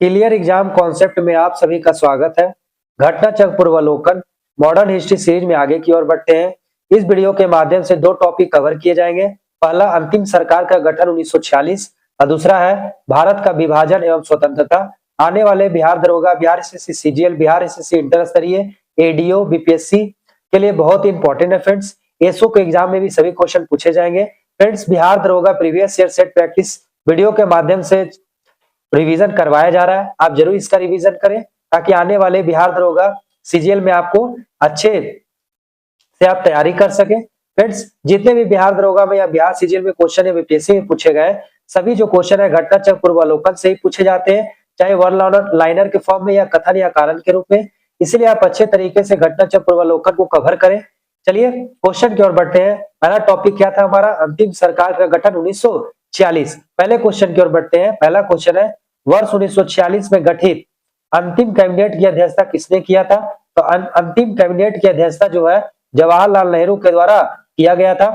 Clear exam concept में आप सभी का स्वागत है। घटना चक्र पूर्वावलोकन मॉडर्न हिस्ट्री सीरीज में आगे की ओर बढ़ते हैं। इस वीडियो के माध्यम से दो टॉपिक कवर किए जाएंगे। पहला अंतिम सरकार का गठन 1946 और दूसरा है भारत का विभाजन एवं स्वतंत्रता। आने वाले बिहार दरोगा, Bihar SSC CGL, Bihar SSC inter स्तरीय, एडीओ, बीपीएससी के लिए बहुत ही इंपॉर्टेंट है फ्रेंड्स। एसओ के एग्जाम में भी सभी क्वेश्चन पूछे जाएंगे। फ्रेंड्स, बिहार दरोगा previous year set practice video के माध्यम से रिवीजन करवाया जा रहा है। आप जरूर इसका रिवीजन करें ताकि आने वाले बिहार दरोगा सीजीएल में आपको अच्छे से आप तैयारी कर सके। फ्रेंड्स, जितने भी बिहार दरोगा में या बिहार सीजीएल में क्वेश्चन है बीपीएससी में पूछे गए, सभी जो क्वेश्चन है घटना चक्र पूर्वावलोकन से ही पूछे जाते हैं, चाहे वन लाइनर के फॉर्म में या कथन या कारण के रूप में। इसलिए आप अच्छे तरीके से घटना चक्र पूर्वावलोकन को कवर करें। चलिए क्वेश्चन की ओर बढ़ते हैं। पहला टॉपिक क्या था हमारा? अंतिम सरकार का गठन 1946। पहले क्वेश्चन की ओर बढ़ते हैं। पहला क्वेश्चन है, वर्ष 1946 में गठित अंतिम कैबिनेट की अध्यक्षता किसने किया था? तो अंतिम कैबिनेट की अध्यक्षता जो है जवाहरलाल नेहरू के द्वारा किया गया था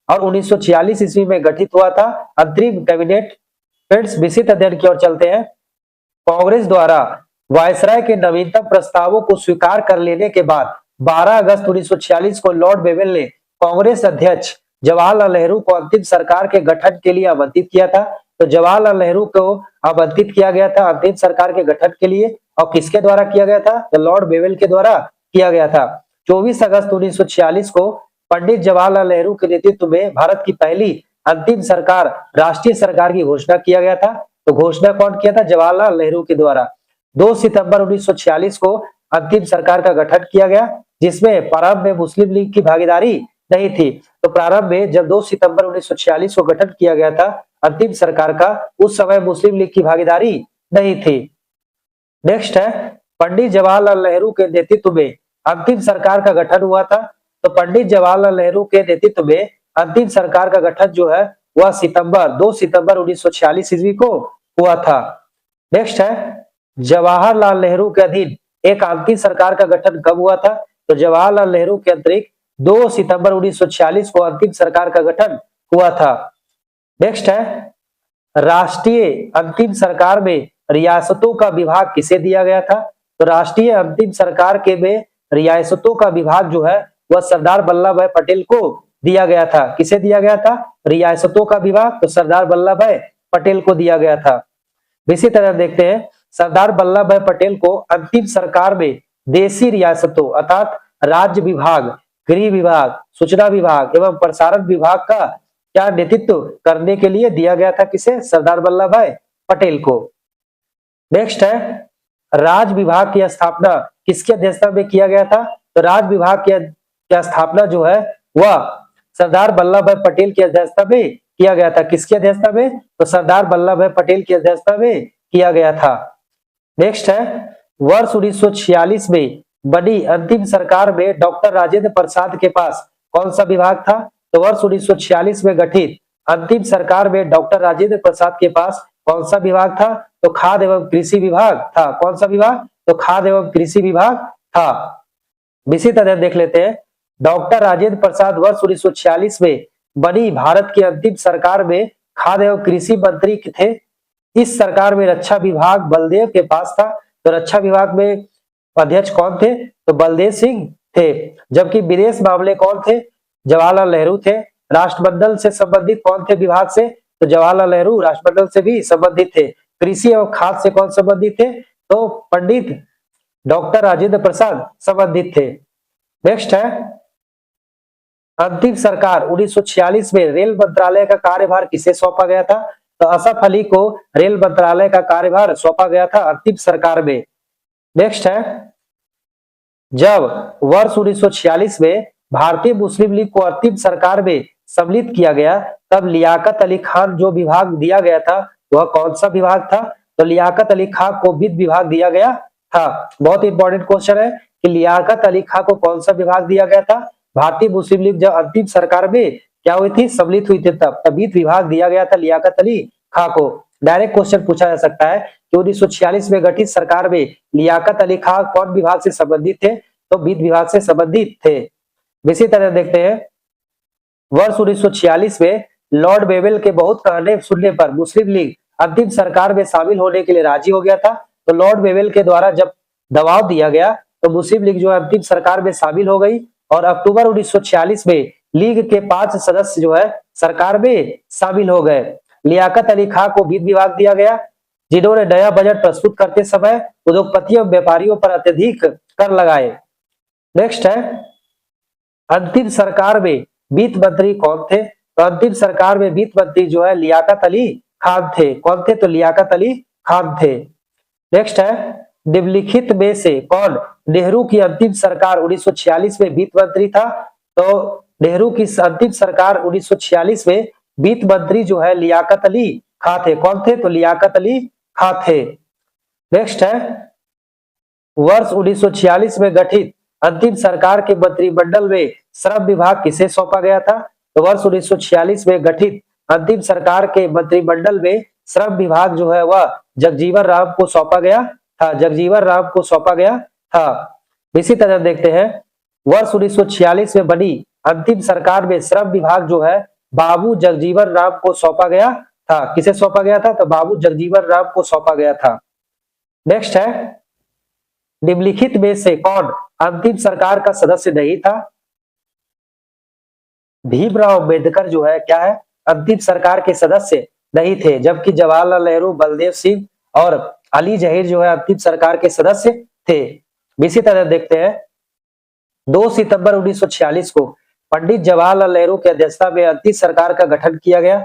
और 1946 ईस्वी में गठित हुआ था अंतरिम कैबिनेट। फ्रेंड्स, विस्तृत अध्ययन की ओर चलते हैं। कांग्रेस द्वारा वायसराय के नवीनतम प्रस्तावों को स्वीकार कर लेने के बाद 12 अगस्त 1946 को लॉर्ड बेवेल ने कांग्रेस अध्यक्ष जवाहरलाल नेहरू को अंतिम सरकार के गठन के लिए आमंत्रित किया था। तो जवाहरलाल नेहरू को आमंत्रित किया गया था अंतिम सरकार के गठन के लिए, और किसके द्वारा किया गया था? तो लॉर्ड बेवेल के द्वारा किया गया था। 24 अगस्त 1946 को पंडित जवाहरलाल नेहरू के नेतृत्व में भारत की पहली अंतिम सरकार राष्ट्रीय सरकार की घोषणा किया गया था। तो घोषणा कौन किया था? जवाहरलाल नेहरू के द्वारा। 2 सितंबर 1946 को अंतिम सरकार का गठन किया गया, जिसमें प्रारंभ में मुस्लिम लीग की भागीदारी नहीं थी। तो प्रारंभ में जब 2 सितंबर 1946 को गठन किया गया था अंतिम सरकार का, उस समय मुस्लिम लीग की भागीदारी नहीं थी। नेक्स्ट है, पंडित जवाहरलाल नेहरू के नेतृत्व में अंतिम सरकार का गठन हुआ था। तो पंडित जवाहरलाल नेहरू के नेतृत्व में अंतिम सरकार का गठन जो है वह 2 सितंबर 1946 ईस्वी को हुआ था। नेक्स्ट है, जवाहरलाल नेहरू के अधीन एक अंतिम सरकार का गठन कब हुआ था? तो जवाहरलाल नेहरू के अतिरिक्त 2 सितंबर 1946 को अंतिम सरकार का गठन हुआ था। नेक्स्ट है, राष्ट्रीय अंतिम सरकार में रियासतों का विभाग किसे दिया गया था? तो राष्ट्रीय अंतिम सरकार के में रियासतों का विभाग जो है वह सरदार वल्लभ भाई पटेल को दिया गया था। किसे दिया गया था? रियासतों का विभाग तो सरदार वल्लभ भाई पटेल को दिया गया था। इसी तरह देखते हैं, सरदार वल्लभ भाई पटेल को अंतिम सरकार में देशी रियासतों अर्थात राज्य विभाग, गृह विभाग, सूचना विभाग एवं प्रसारण विभाग का क्या नेतृत्व करने के लिए दिया गया था? किसे? सरदार वल्लभ भाई पटेल को। नेक्स्ट है, राज विभाग की स्थापना किसकी अध्यक्षता में किया गया था? तो राज विभाग की स्थापना जो है वह सरदार वल्लभ भाई पटेल की अध्यक्षता में किया गया था। किसकी अध्यक्षता में? तो सरदार वल्लभ भाई पटेल की अध्यक्षता में किया गया था। नेक्स्ट है, वर्ष 1946 में बनी अंतिम सरकार में डॉक्टर राजेंद्र प्रसाद के पास कौन सा विभाग था? तो वर्ष 1946 में गठित अंतिम सरकार में डॉक्टर राजेंद्र प्रसाद के पास कौन सा विभाग था? तो खाद्य एवं कृषि विभाग था। कौन सा विभाग? तो खाद्य एवं कृषि विभाग था। इसी तरह देख लेते हैं, डॉक्टर राजेंद्र प्रसाद वर्ष 1946 में बनी भारत की अंतिम सरकार में खाद्य एवं कृषि मंत्री थे। इस सरकार में रक्षा विभाग बलदेव के पास था। तो रक्षा विभाग में अध्यक्ष कौन थे? तो बलदेव सिंह थे। जबकि विदेश मामले कौन थे? जवाहरलाल नेहरू थे। राष्ट्रमंडल से संबंधित कौन थे विभाग से? तो जवाहरलाल नेहरू राष्ट्रमंडल से भी संबंधित थे। कृषि एवं खाद्य से कौन संबंधित थे? तो पंडित डॉक्टर राजेंद्र प्रसाद संबंधित थे। नेक्स्ट है, अंतिम सरकार 1946 में रेल मंत्रालय का कार्यभार किसे सौंपा गया था? तो असफ अली को रेल मंत्रालय का कार्यभार सौंपा गया था अंतिम सरकार में। नेक्स्ट है, जब वर्ष 1946 में भारतीय मुस्लिम लीग को अंतिम सरकार में सम्मिलित किया गया, तब लियाकत अली खान जो विभाग दिया गया था वह कौन सा विभाग था? तो लियाकत अली खान को वित्त विभाग दिया गया था। बहुत इंपॉर्टेंट क्वेश्चन है कि लियाकत अली खान को कौन सा विभाग दिया गया था? भारतीय मुस्लिम लीग जब अंतिम सरकार में क्या हुई थी, सम्मिलित हुई थी, तब वित्त विभाग दिया गया था लियाकत अली खान को। डायरेक्ट क्वेश्चन पूछा जा सकता है कि 1946 में गठित सरकार में लियाकत अली खान कौन विभाग से संबंधित थे? तो वित्त विभाग से संबंधित थे। इसी तरह देखते हैं, वर्ष 1946 में लॉर्ड बेवेल के बहुत कहने सुनने पर मुस्लिम लीग अंतिम सरकार में शामिल होने के लिए राजी हो गया था। तो लॉर्ड वेवेल के द्वारा जब दबाव दिया गया तो मुस्लिम लीग जो है अंतिम सरकार में शामिल हो गई और अक्टूबर 1946 में लीग के 5 सदस्य जो है सरकार में शामिल हो गए। लियाकत अली खां को वित्त विभाग दिया गया, जिन्होंने नया बजट प्रस्तुत करते समय उद्योगपतियों और व्यापारियों पर अत्यधिक कर लगाए। नेक्स्ट है, अंतिम सरकार में वित्त मंत्री कौन थे? तो अंतिम सरकार में वित्त मंत्री जो है लियाकत अली खान थे। कौन थे? तो लियाकत अली खान थे। नेक्स्ट है, निम्नलिखित में से कौन नेहरू की अंतिम सरकार 1946 में वित्त मंत्री था? तो नेहरू की अंतिम सरकार 1946 में वित्त मंत्री जो है लियाकत अली खां थे। कौन थे? तो लियाकत अली खां थे। नेक्स्ट है, वर्ष 1946 में गठित अंतिम सरकार के मंत्रिमंडल में श्रम विभाग किसे सौंपा गया था? तो वर्ष 1946 में गठित अंतिम सरकार के मंत्रिमंडल में श्रम विभाग जो है वह जगजीवन राम को सौंपा गया था। जगजीवन राम को सौंपा गया था। इसी तरह देखते हैं, वर्ष 1946 में बनी अंतिम सरकार में श्रम विभाग जो है बाबू जगजीवन राम को सौंपा गया था। किसे सौंपा गया था? तो बाबू जगजीवन राम को सौंपा गया था। नेक्स्ट है, निम्नलिखित में से कौन अंतिम सरकार का सदस्य नहीं था? भीमराव अम्बेडकर जो है क्या है? अंतिम सरकार के सदस्य नहीं थे, जबकि जवाहरलाल नेहरू, बलदेव सिंह और अली जहीर जो है अंतिम सरकार के सदस्य थे। इसी तरह देखते हैं, 2 सितंबर 1946 को पंडित जवाहरलाल नेहरू की अध्यक्षता में अंतिम सरकार का गठन किया गया।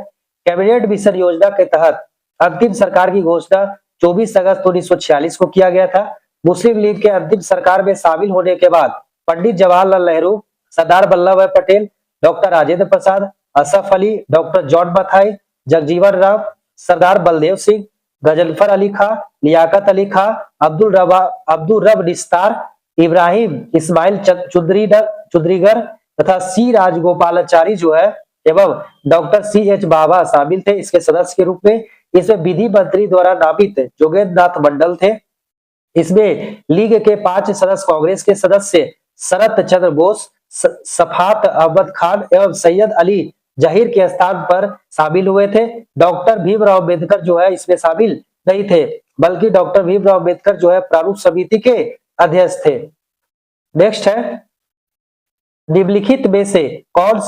कैबिनेट मिशन योजना के तहत अंतिम सरकार की घोषणा 24 अगस्त 1946 को किया गया था। मुस्लिम लीग के अंतिम सरकार में शामिल होने के बाद पंडित जवाहरलाल नेहरू, सरदार वल्लभ भाई Patel, doctor Rajendra Prasad, Asaf Ali, doctor John Mathai, Jagjivan Ram, सरदार बलदेव सिंह, गजनफर अली खां, लियाकत अली खां, अब्दुल रब निस्तार, इब्राहिम इस्माइल चुंद्रीगर तथा सी राजगोपालाचारी जो है एवं डॉक्टर CH बाबा शामिल थे इसके सदस्य के रूप में। इसमें विधि मंत्री द्वारा नामित जोगेंद्र नाथ मंडल थे। इसमें लीग के 5 सदस्य कांग्रेस के सदस्य शरत चंद्र बोस, सफात अहमद खान एवं सैयद अली जहीर के स्थान पर शामिल हुए थे। डॉक्टर भीमराव अम्बेडकर जो है इसमें शामिल नहीं थे, बल्कि डॉक्टर भीमराव अम्बेडकर जो है प्रारूप समिति के अध्यक्ष थे। नेक्स्ट है, निम्नलिखित में से कौन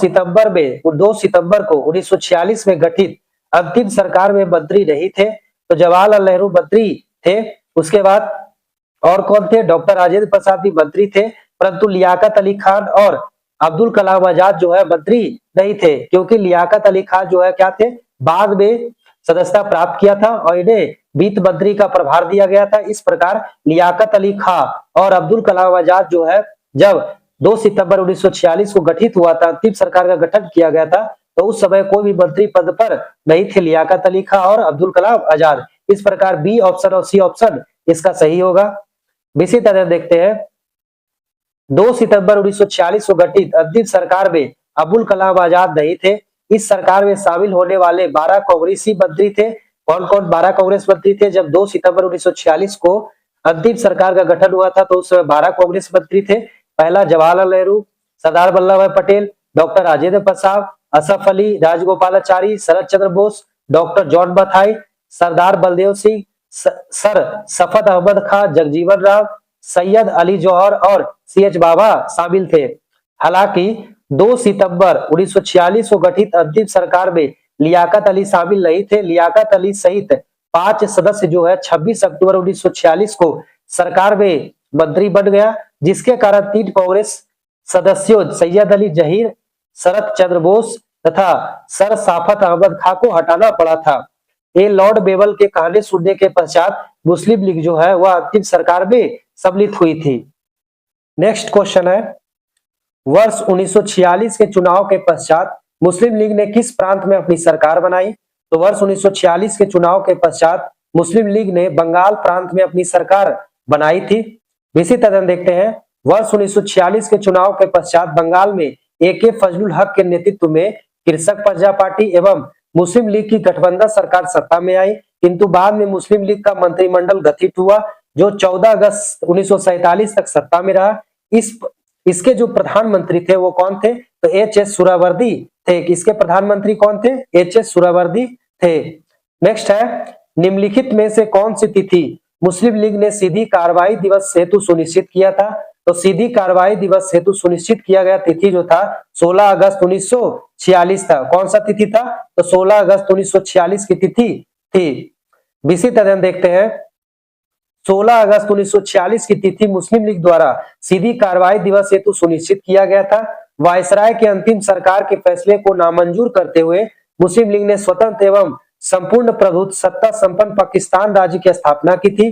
2 सितंबर को 1946 में गठित अंतिम सरकार में मंत्री नहीं थे? तो जवाहरलाल नेहरू मंत्री थे। उसके बाद और कौन थे? डॉक्टर राजेंद्र प्रसाद भी मंत्री थे, परंतु लियाकत अली खान और अब्दुल कलाम आजाद जो है मंत्री नहीं थे, क्योंकि लियाकत अली खान जो है क्या थे? बाद में सदस्यता प्राप्त किया था और इन्हें वित्त मंत्री का प्रभार दिया गया था। इस प्रकार लियाकत अली खान और अब्दुल कलाम आजाद जो है जब 2 सितंबर 1946 को गठित हुआ था, अंतिम सरकार का गठन किया गया था, तो उस समय कोई भी मंत्री पद पर नहीं थे लियाकत अली खां और अब्दुल कलाम आजाद। इस प्रकार बी ऑप्शन और सी ऑप्शन इसका सही होगा। इसी तरह देखते हैं, 2 सितंबर 1946 को गठित अंतिम सरकार में अब्दुल कलाम आजाद नहीं थे। इस सरकार में शामिल होने वाले 12 कांग्रेसी मंत्री थे। कौन कौन 12 कांग्रेस मंत्री थे? जब 2 सितंबर 1946 को अंतिम सरकार का गठन हुआ था तो उस समय 12 कांग्रेस मंत्री थे। पहला जवाहरलाल नेहरू, सरदार वल्लभ भाई पटेल, डॉक्टर राजेंद्र प्रसाद, असफ अली, राजगोपालाचारी, शरद चंद्र बोस, डॉक्टर जॉन मथाई, सरदार बलदेव सिंह, सर सफत अहमद खान, जगजीवन राम, सैयद अली जौहर और CH बाबा शामिल थे। हालांकि 2 सितंबर 1946 को गठित अंतिम सरकार में लियाकत अली शामिल नहीं थे। लियाकत अली सहित 5 सदस्य जो है 26 अक्टूबर 1946 को सरकार में मंत्री बन गया, जिसके कारण 3 कांग्रेस सदस्यों सैयद अली जहीर, शरद चंद्र बोस तथा सर साफत अहमद खां को हटाना पड़ा था। ये लॉर्ड वेवेल के कहने सुनने के पश्चात मुस्लिम लीग जो है वह अंतिम सरकार में सम्मिलित हुई थी। नेक्स्ट क्वेश्चन है, वर्ष 1946 के चुनाव के पश्चात मुस्लिम लीग ने किस प्रांत में अपनी सरकार बनाई? तो वर्ष 1946 के चुनाव के पश्चात मुस्लिम लीग ने बंगाल प्रांत में अपनी सरकार बनाई थी। इसी तरह देखते हैं, वर्ष 1946 के चुनाव के पश्चात बंगाल में AK फजलुल हक के नेतृत्व में कृषक प्रजा पार्टी एवं मुस्लिम लीग की गठबंधन सरकार सत्ता में आई, किंतु बाद में मुस्लिम लीग का मंत्रिमंडल गठित हुआ जो 14 अगस्त 1947 तक सत्ता में रहा। इसके जो प्रधानमंत्री थे वो कौन थे? तो HS सुहरावर्दी थे। इसके प्रधानमंत्री कौन थे? HS सुहरावर्दी थे। नेक्स्ट है, निम्नलिखित में से कौन सी तिथि मुस्लिम लीग ने सीधी कार्रवाई दिवस हेतु सुनिश्चित किया था? तो सीधी कार्रवाई दिवस हेतु सुनिश्चित किया गया तिथि जो था 16 अगस्त 1946 था। कौन सा तिथि था? तो 16 अगस्त 1946 की तिथि थी। इसी तरह देखते हैं 16 अगस्त 1946 की तिथि मुस्लिम लीग द्वारा सीधी कार्रवाई दिवस हेतु सुनिश्चित किया गया था। वायसराय के अंतिम सरकार के फैसले को नामंजूर करते हुए मुस्लिम लीग ने स्वतंत्र एवं संपूर्ण प्रभुत्व सत्ता संपन्न पाकिस्तान राज्य की स्थापना की थी।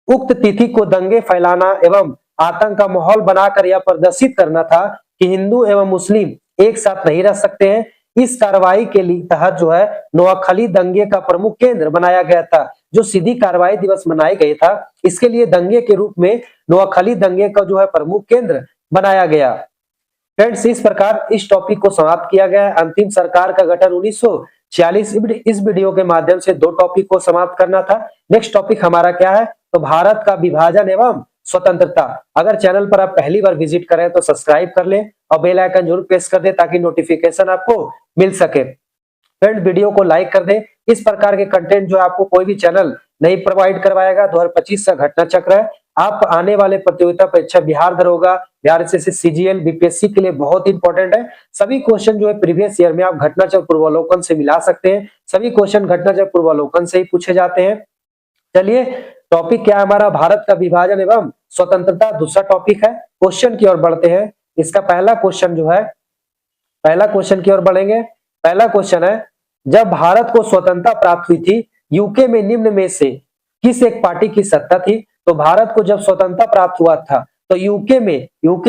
उक्त तिथि को दंगे फैलाना एवं आतंक का माहौल बनाकर यह प्रदर्शित करना था कि हिंदू एवं मुस्लिम एक साथ नहीं रह सकते हैं। इस कार्रवाई के लिए तहत जो है नोआखली दंगे का प्रमुख केंद्र बनाया गया था। जो सीधी कार्रवाई दिवस मनाया गया था, इसके लिए दंगे के रूप में नोआखली दंगे का जो है प्रमुख केंद्र बनाया गया। फ्रेंड्स, इस प्रकार इस टॉपिक को समाप्त किया गया है। अंतिम सरकार का गठन 1946। इस वीडियो के माध्यम से दो टॉपिक को समाप्त करना था। नेक्स्ट टॉपिक हमारा क्या है? तो भारत का विभाजन एवं स्वतंत्रता। अगर चैनल पर आप पहली बार विजिट करें तो सब्सक्राइब कर लें और बेल आइकन जरूर प्रेस कर दें ताकि नोटिफिकेशन आपको मिल सके। फ्रेंड, वीडियो को लाइक कर दें। इस प्रकार के कंटेंट जो आपको कोई भी चैनल नहीं प्रोवाइड करवाएगा। 2025 का घटना चक्र है। आप आने वाले प्रतियोगिता परीक्षा बिहार दरोगा, बिहार एसएससी, सीजीएल, बीपीएससी के लिए बहुत इंपॉर्टेंट है। सभी क्वेश्चन जो है प्रीवियस ईयर में आप घटना चक्र पूर्वावलोकन से मिला सकते हैं। सभी क्वेश्चन घटना चक्र पूर्वावलोकन से ही पूछे जाते हैं। चलिए, टॉपिक क्या है हमारा? भारत का विभाजन एवं स्वतंत्रता दूसरा टॉपिक है। क्वेश्चन की ओर बढ़ते हैं। इसका पहला क्वेश्चन जो है, पहला क्वेश्चन की ओर बढ़ेंगे। पहला क्वेश्चन है, जब भारत को स्वतंत्रता प्राप्त हुई थी, यूके में निम्न में से किस एक पार्टी की सत्ता थी? तो भारत को जब स्वतंत्रता प्राप्त हुआ था तो यूके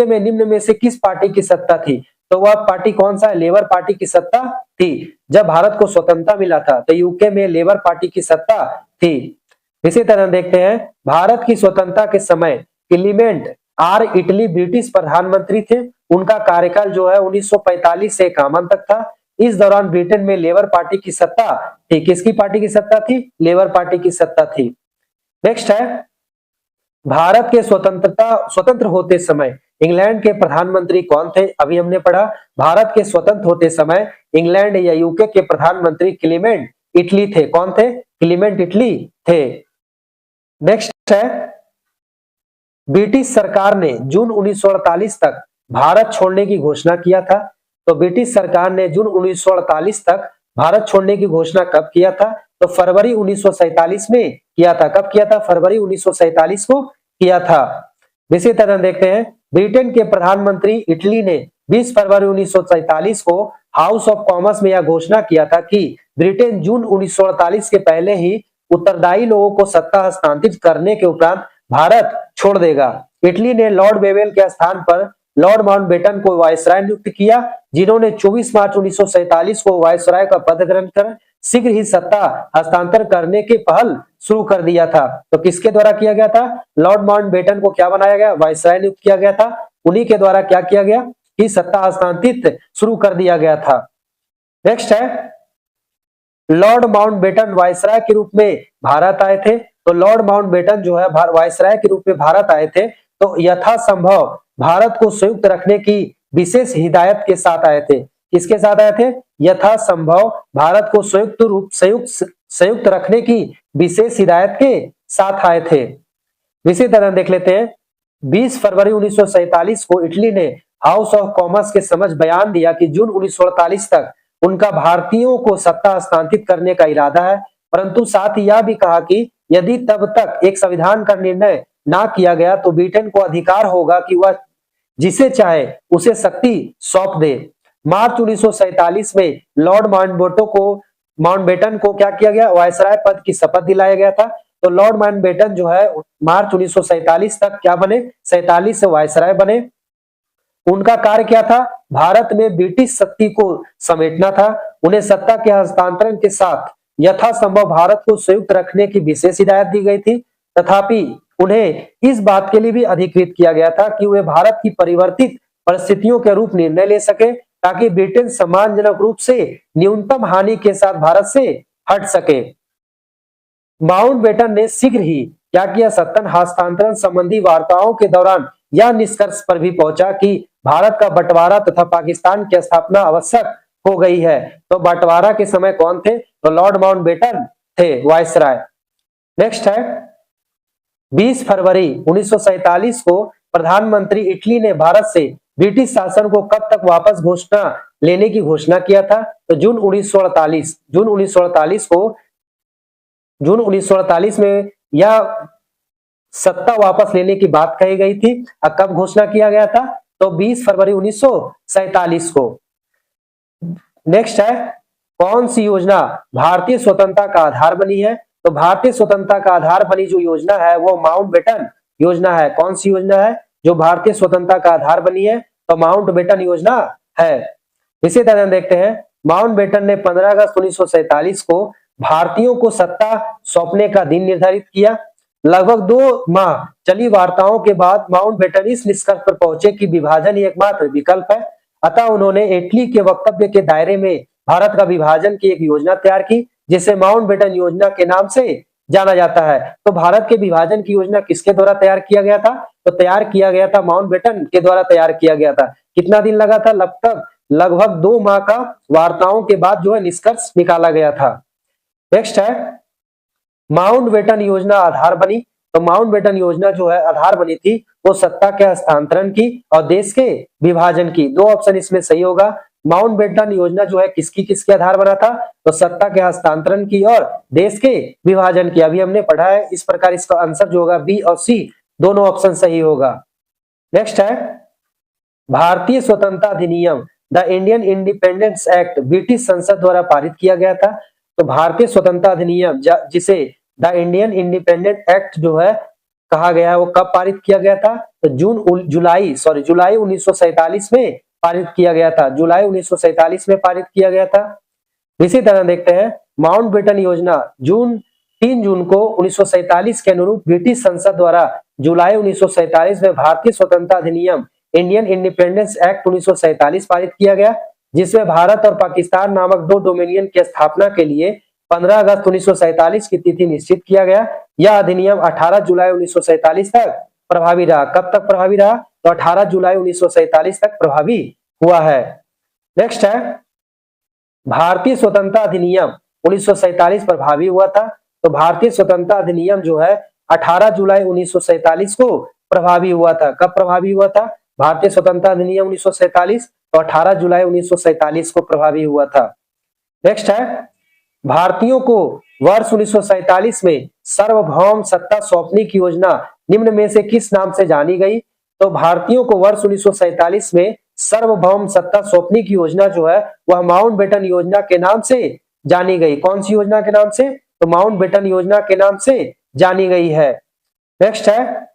में निम्न में से किस पार्टी की सत्ता थी? तो वह पार्टी कौन सा है? लेबर पार्टी की सत्ता थी। जब भारत को स्वतंत्रता मिला था तो यूके में लेबर पार्टी की सत्ता थी। इसी तरह देखते हैं, भारत की स्वतंत्रता के समय क्लीमेंट आर इटली ब्रिटिश प्रधानमंत्री थे। उनका कार्यकाल जो है 1945 से 51 तक था। इस दौरान ब्रिटेन में लेबर पार्टी की सत्ता थी। किसकी पार्टी की सत्ता थी? लेबर पार्टी की सत्ता थी। नेक्स्ट है, भारत के स्वतंत्र होते समय इंग्लैंड के प्रधानमंत्री कौन थे? अभी हमने पढ़ा, भारत के स्वतंत्र होते समय इंग्लैंड या यूके के प्रधानमंत्री क्लीमेंट इटली थे। कौन थे? क्लीमेंट इटली थे। नेक्स्ट है, ब्रिटिश सरकार ने जून 1948 तक भारत छोड़ने की घोषणा किया था। तो ब्रिटिश सरकार ने जून 1948 तक भारत छोड़ने की घोषणा कब किया था? तो फरवरी 1947 में किया था। कब किया था? फरवरी 1947 को किया था। इसी तरह देखते हैं, ब्रिटेन के प्रधानमंत्री इटली ने 20 फरवरी 1947 को हाउस ऑफ कॉमन्स में यह घोषणा किया था कि ब्रिटेन जून 1948 के पहले ही उत्तरदायी लोगों को सत्ता हस्तांतरित करने के उपरांत भारत छोड़ देगा। इटली ने लॉर्ड वेवेल के स्थान पर लॉर्ड माउंटबेटन को वायसराय नियुक्त किया, जिन्होंने 24 मार्च 1947 को वायसराय का पद ग्रहण कर शीघ्र ही सत्ता हस्तांतर करने की पहल शुरू कर दिया था। तो किसके द्वारा किया गया था? लॉर्ड माउंटबेटन को क्या बनाया गया? वायसराय नियुक्त किया गया था। उन्हीं के द्वारा क्या किया गया कि सत्ता हस्तांतरित शुरू कर दिया गया था। नेक्स्ट है, लॉर्ड माउंटबेटन वायसराय के रूप में भारत आए थे। तो लॉर्ड माउंटबेटन जो है वायसराय के रूप में भारत आए थे, तो यथासंभव भारत को संयुक्त रखने की विशेष हिदायत के साथ आए थे। किसके साथ आए थे? यथासंभव भारत को संयुक्त रखने की विशेष हिदायत के साथ आए थे। इसी तरह देख लेते हैं, 20 फरवरी 1947 को इटली ने हाउस ऑफ कॉमन्स के समक्ष बयान दिया कि जून 1948 तक उनका भारतीयों को सत्ता हस्तांतरित करने का इरादा है, परंतु साथ ही यह भी कहा कि यदि तब तक एक संविधान का निर्णय ना किया गया तो ब्रिटेन को अधिकार होगा कि वह जिसे चाहे उसे शक्ति सौंप दे। मार्च 1947 में लॉर्ड माउंटबेटन को क्या किया गया? वायसराय पद की शपथ दिलाया गया था। तो लॉर्ड माउंटबेटन जो है मार्च 1947 तक क्या बने? 47 से वायसराय बने। उनका कार्य क्या था? भारत में ब्रिटिश शक्ति को समेटना था। उन्हें सत्ता के हस्तांतरण के साथ यथासंभव भारत को संयुक्त रखने की विशेष हिदायत दी गई थी। तथापि उन्हें इस बात के लिए भी अधिकृत किया गया था कि वे भारत की परिवर्तित परिस्थितियों के रूप निर्णय ले सके, ताकि ब्रिटेन सम्मानजनक रूप से न्यूनतम हानि के साथ भारत से हट सके। माउंटबेटन ने शीघ्र ही क्या किया? सत्ता हस्तांतरण संबंधी वार्ताओं के दौरान यह निष्कर्ष पर भी पहुंचा कि भारत का बंटवारा तथा पाकिस्तान की स्थापना आवश्यक हो गई है। तो बंटवारा के समय कौन थे? तो लॉर्ड माउंटबेटन थे, वायसराय। नेक्स्ट है, 20 फरवरी 1947 को प्रधानमंत्री इटली ने भारत से ब्रिटिश शासन को कब तक वापस घोषणा लेने की घोषणा किया था? तो जून 1948 में यह सत्ता वापस लेने की बात कही गई थी। अब कब घोषणा किया गया था? तो 20 फरवरी 1947 को। नेक्स्ट है, कौन सी योजना भारतीय स्वतंत्रता का आधार बनी है? तो भारतीय स्वतंत्रता का आधार बनी जो योजना है वो माउंटबेटन योजना है। कौन सी योजना है जो भारतीय स्वतंत्रता का आधार बनी है? तो माउंटबेटन योजना है। इसी तरह देखते हैं, माउंटबेटन ने 15 अगस्त 1947 को भारतीयों को सत्ता सौंपने का दिन निर्धारित किया। लगभग 2 माह चली वार्ताओं के बाद माउंटबेटन इस निष्कर्ष पर पहुंचे कि विभाजन ही एकमात्र विकल्प है। अतः उन्होंने इटली के वक्तव्य के दायरे में भारत का विभाजन की एक योजना तैयार की, जिसे माउंटबेटन योजना के नाम से जाना जाता है। तो भारत के विभाजन की योजना किसके द्वारा तैयार किया गया था? तो तैयार किया गया था माउंटबेटन के द्वारा तैयार किया गया था। कितना दिन लगा था? लगभग 2 माह का वार्ताओं के बाद जो है निष्कर्ष निकाला गया था। नेक्स्ट है, माउंटबेटन योजना आधार बनी। तो माउंटबेटन योजना जो है आधार बनी थी वो सत्ता के हस्तांतरण की और देश के विभाजन की। 2 ऑप्शन इसमें सही होगा। माउंटबेटन योजना जो है किसकी किसके आधार बना था? तो सत्ता के हस्तांतरण की और देश के विभाजन की। अभी हमने पढ़ा है, इस प्रकार इसका आंसर जो होगा बी और सी दोनों ऑप्शन सही होगा। नेक्स्ट है, भारतीय स्वतंत्रता अधिनियम the Indian independence act British संसद द्वारा पारित किया गया था। तो भारतीय स्वतंत्रता अधिनियम जिसे द इंडियन इंडिपेंडेंट एक्ट जो है कहा गया है वो कब पारित किया गया था? तो जुलाई 1947 में पारित किया गया था। जुलाई 1947 में पारित किया गया था। इसी तरह देखते हैं, माउंटबेटन योजना 3 जून को 1947 के अनुरूप ब्रिटिश संसद द्वारा जुलाई 1947 में भारतीय स्वतंत्रता अधिनियम इंडियन इंडिपेंडेंस एक्ट 1947 पारित किया गया, जिसमें भारत और पाकिस्तान नामक 2 डोमिनियन की स्थापना के लिए 15 अगस्त 1947 की तिथि निश्चित किया गया। यह अधिनियम 18 जुलाई 1947 तक प्रभावी रहा। कब तक प्रभावी रहा? तो 18 जुलाई 1947 तक प्रभावी हुआ है। नेक्स्ट है, भारतीय स्वतंत्रता अधिनियम 1947 प्रभावी हुआ था। तो भारतीय स्वतंत्रता अधिनियम जो है 18 जुलाई 1947 को प्रभावी हुआ था। कब प्रभावी हुआ था भारतीय स्वतंत्रता अधिनियम 1947? तो 18 जुलाई 1947 को प्रभावी हुआ था। नेक्स्ट है, भारतीयों को वर्ष 1947 में सार्वभौम सत्ता सौंपने की योजना निम्न में से किस नाम से जानी गई? तो भारतीयों को वर्ष 1947 में सार्वभौम सत्ता सौंपने की योजना जो है वह माउंटबेटन योजना के नाम से जानी गई। कौन सी योजना के नाम से? तो माउंटबेटन योजना के नाम से जानी गई है। नेक्स्ट है,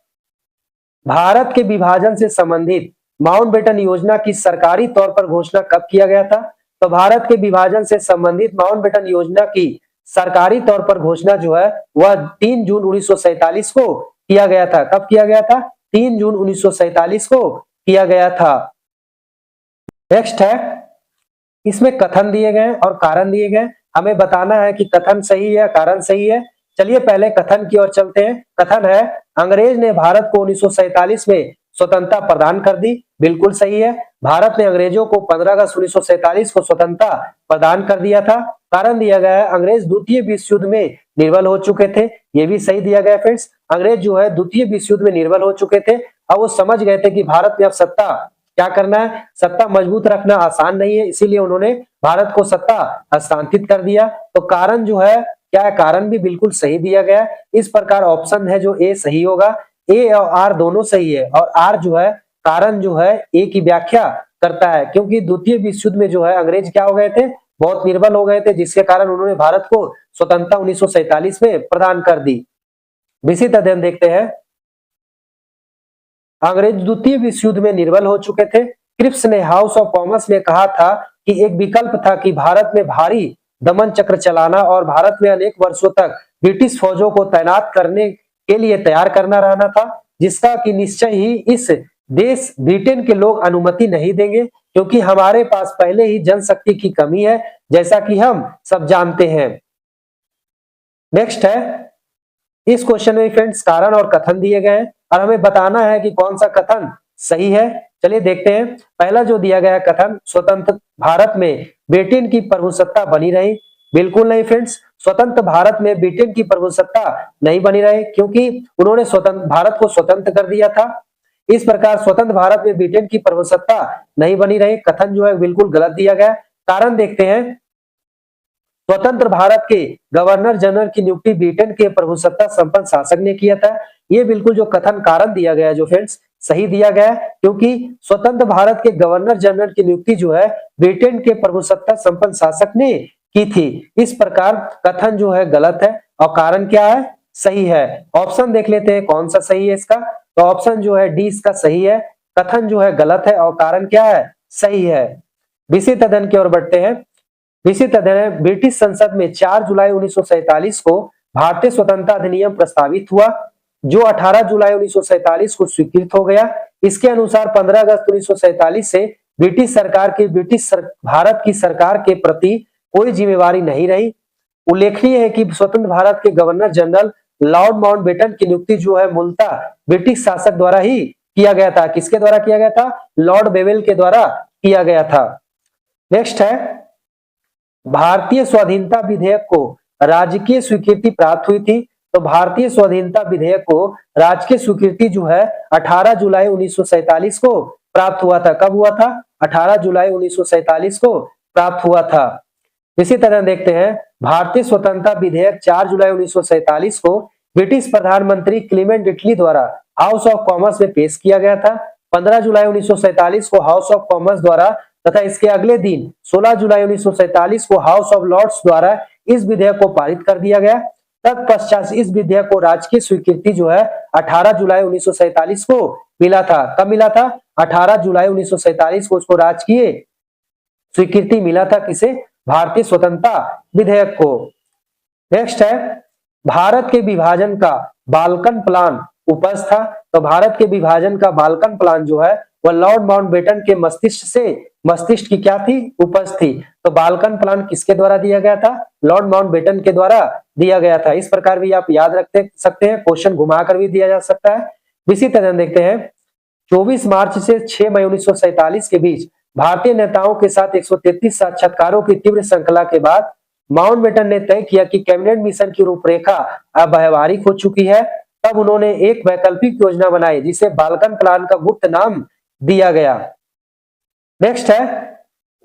भारत के विभाजन से संबंधित माउंटबेटन योजना की सरकारी तौर पर घोषणा कब किया गया था? तो भारत के विभाजन से संबंधित माउंटबेटन योजना की सरकारी तौर पर घोषणा जो है वह 3 जून 1947 को किया गया था। कब किया गया था? 3 जून 1947 को किया गया था। नेक्स्ट है, इसमें कथन दिए गए और कारण दिए गए। हमें बताना है कि कथन सही है कारण सही है। चलिए पहले कथन की ओर चलते हैं। कथन है, अंग्रेज ने भारत को 1947 में स्वतंत्रता प्रदान कर दी। बिल्कुल सही है। भारत ने अंग्रेजों को 15 अगस्त 1947 को स्वतंत्रता प्रदान कर दिया था। कारण दिया गया है, अंग्रेज द्वितीय विश्व युद्ध में निर्बल हो चुके थे। ये भी सही दिया गया फ्रेंड्स। अंग्रेज जो है द्वितीय विश्व युद्ध में निर्बल हो चुके थे। अब वो समझ गए थे कि भारत में अब सत्ता क्या करना है, सत्ता मजबूत रखना आसान नहीं है, इसीलिए उन्होंने भारत को सत्ता हस्तांतरित कर दिया। तो कारण जो है क्या है? कारण भी बिल्कुल सही दिया गया। इस प्रकार ऑप्शन है जो ए सही होगा। ए और आर दोनों सही है और आर जो है कारण जो है ए की व्याख्या करता है, क्योंकि द्वितीय विश्व युद्ध में जो है अंग्रेज क्या हो गए थे? बहुत निर्बल हो गए थे, जिसके कारण उन्होंने भारत को स्वतंत्रता 1947 में प्रदान कर दी। इसी तरह देखते हैं, अंग्रेज द्वितीय विश्व युद्ध में निर्बल हो चुके थे। क्रिप्स ने हाउस ऑफ कॉमन्स में कहा था कि एक विकल्प था कि भारत में भारी दमन चक्र चलाना और भारत में अनेक वर्षों तक ब्रिटिश फौजों को तैनात करने के लिए तैयार करना रहना था, जिसका कि निश्चय ही इस देश ब्रिटेन के लोग अनुमति नहीं देंगे, क्योंकि हमारे पास पहले ही जनशक्ति की कमी है, जैसा कि हम सब जानते हैं। नेक्स्ट है, इस क्वेश्चन में फ्रेंड्स कारण और कथन दिए गए हैं और हमें बताना है कि कौन सा कथन सही है। चलिए देखते हैं। पहला जो दिया गया कथन, स्वतंत्र भारत में ब्रिटेन की प्रभुसत्ता बनी रही। बिल्कुल नहीं फ्रेंड्स, स्वतंत्र भारत में ब्रिटेन की प्रभुसत्ता नहीं बनी रहे, क्योंकि उन्होंने स्वतंत्र भारत को स्वतंत्र कर दिया था। इस प्रकार स्वतंत्र भारत में ब्रिटेन की प्रभुसत्ता नहीं बनी रही, कथन जो है बिल्कुल गलत दिया गया। कारण देखते हैं, स्वतंत्र भारत के गवर्नर जनरल की नियुक्ति ब्रिटेन के प्रभुसत्ता संपन्न शासक ने किया था। ये बिल्कुल जो कथन कारण दिया गया है जो फ्रेंड्स सही दिया गया है, क्योंकि स्वतंत्र भारत के गवर्नर जनरल की नियुक्ति जो है ब्रिटेन के प्रभुसत्ता संपन्न शासक ने की थी। इस प्रकार कथन जो है गलत है और कारण क्या है, सही है। ऑप्शन देख लेते हैं कौन सा सही है इसका, तो ऑप्शन जो है डी इसका सही है। कथन जो है गलत है और कारण क्या है, सही है। विषय अध्ययन की ओर बढ़ते हैं। विषय अध्ययन है, ब्रिटिश संसद में 4 जुलाई 1947 को भारतीय स्वतंत्रता अधिनियम प्रस्तावित हुआ, जो 18 जुलाई 1947 को स्वीकृत हो गया। इसके अनुसार 15 अगस्त 1947 से ब्रिटिश सरकार की भारत की सरकार के प्रति कोई जिम्मेवारी नहीं रही। उल्लेखनीय है कि स्वतंत्र भारत के गवर्नर जनरल लॉर्ड माउंटबेटन की नियुक्ति जो है मूलतः ब्रिटिश शासक द्वारा ही किया गया था। किसके द्वारा किया गया था, लॉर्ड बेवेल के द्वारा किया गया था। नेक्स्ट है, भारतीय स्वाधीनता विधेयक को राजकीय स्वीकृति प्राप्त हुई थी। तो भारतीय स्वाधीनता विधेयक को राजकीय स्वीकृति जो है 18 जुलाई 1947 को प्राप्त हुआ था। कब हुआ था, 18 जुलाई 1947 को प्राप्त हुआ था। इसी तरह देखते हैं, भारतीय स्वतंत्रता विधेयक 4 जुलाई 1947 को ब्रिटिश प्रधानमंत्री क्लीमेंट इटली द्वारा हाउस ऑफ कॉमन्स में पेश किया गया था। 15 जुलाई 1947 को हाउस ऑफ कॉमन्स द्वारा तथा इसके अगले दिन 16 जुलाई 1947 को हाउस ऑफ लॉर्ड्स द्वारा इस विधेयक को पारित कर दिया गया। तत्पश्चात इस विधेयक को राजकीय स्वीकृति जो है 18 जुलाई 1947 को मिला था। कब मिला था, 18 जुलाई 1947 को उसको राजकीय स्वीकृति मिला था। किसे, भारतीय स्वतंत्रता विधेयक को। नेक्स्ट है, भारत के विभाजन का बाल्कन प्लान उपज था। तो भारत के विभाजन का बाल्कन प्लान जो है वह लॉर्ड माउंटबेटन के मस्तिष्क की क्या थी, उपज थी। तो बाल्कन प्लान किसके द्वारा दिया गया था, लॉर्ड माउंटबेटन के द्वारा दिया गया था। इस प्रकार भी आप याद रख सकते हैं, क्वेश्चन घुमाकर भी दिया जा सकता है। इसी तरह देखते हैं, 24 मार्च से 6 मई 1947 के बीच भारतीय नेताओं के साथ 133 साक्षात्कारों की तीव्र श्रृंखला के बाद माउंटबेटन ने तय किया कि कैबिनेट मिशन की रूपरेखा अब व्यवहारिक हो चुकी है। तब उन्होंने एक वैकल्पिक योजना बनाई जिसे बाल्कन प्लान का गुप्त नाम दिया गया। नेक्स्ट है,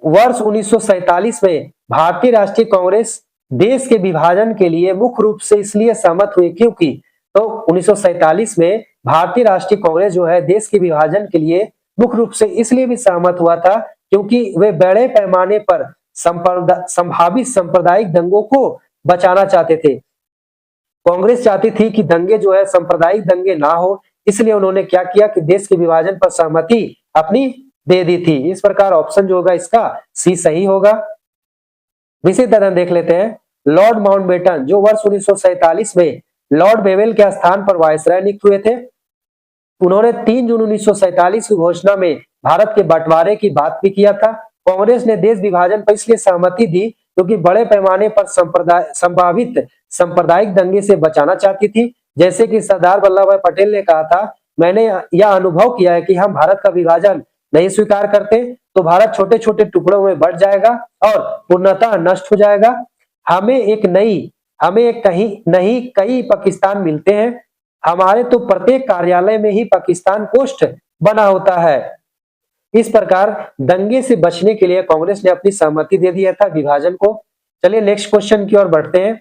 वर्ष 1947 में भारतीय राष्ट्रीय कांग्रेस देश के विभाजन के लिए मुख्य रूप से इसलिए सहमत हुई क्योंकि, तो 1947 में भारतीय राष्ट्रीय कांग्रेस जो है देश के विभाजन के लिए मुख्य रूप से इसलिए भी सहमत हुआ था क्योंकि वे बड़े पैमाने पर संभावित सांप्रदायिक दंगों को बचाना चाहते थे। कांग्रेस चाहती थी कि दंगे जो है सांप्रदायिक दंगे ना हो, इसलिए उन्होंने क्या किया कि देश के विभाजन पर सहमति अपनी दे दी थी। इस प्रकार ऑप्शन जो होगा इसका सी सही होगा। इसी तरह देख लेते हैं, लॉर्ड माउंटबेटन जो वर्ष 1947 में लॉर्ड बेवेल के स्थान पर वायसराय नियुक्त हुए थे, उन्होंने 3 जून 1947 की घोषणा में भारत के बंटवारे की बात भी किया था। कांग्रेस ने देश विभाजन पर इसलिए सहमति दी क्योंकि बड़े पैमाने पर संभावित सांप्रदायिक दंगे से बचाना चाहती थी। जैसे कि सरदार वल्लभ भाई पटेल ने कहा था, मैंने यह अनुभव किया है कि हम भारत का विभाजन नहीं स्वीकार करते तो भारत छोटे छोटे टुकड़ों में बढ़ जाएगा और पूर्णतः नष्ट हो जाएगा। हमें एक कई पाकिस्तान मिलते हैं। हमारे तो प्रत्येक कार्यालय में ही पाकिस्तान पोस्ट बना होता है। इस प्रकार दंगे से बचने के लिए कांग्रेस ने अपनी सहमति दे दिया था विभाजन को। चलिए नेक्स्ट क्वेश्चन की ओर बढ़ते हैं।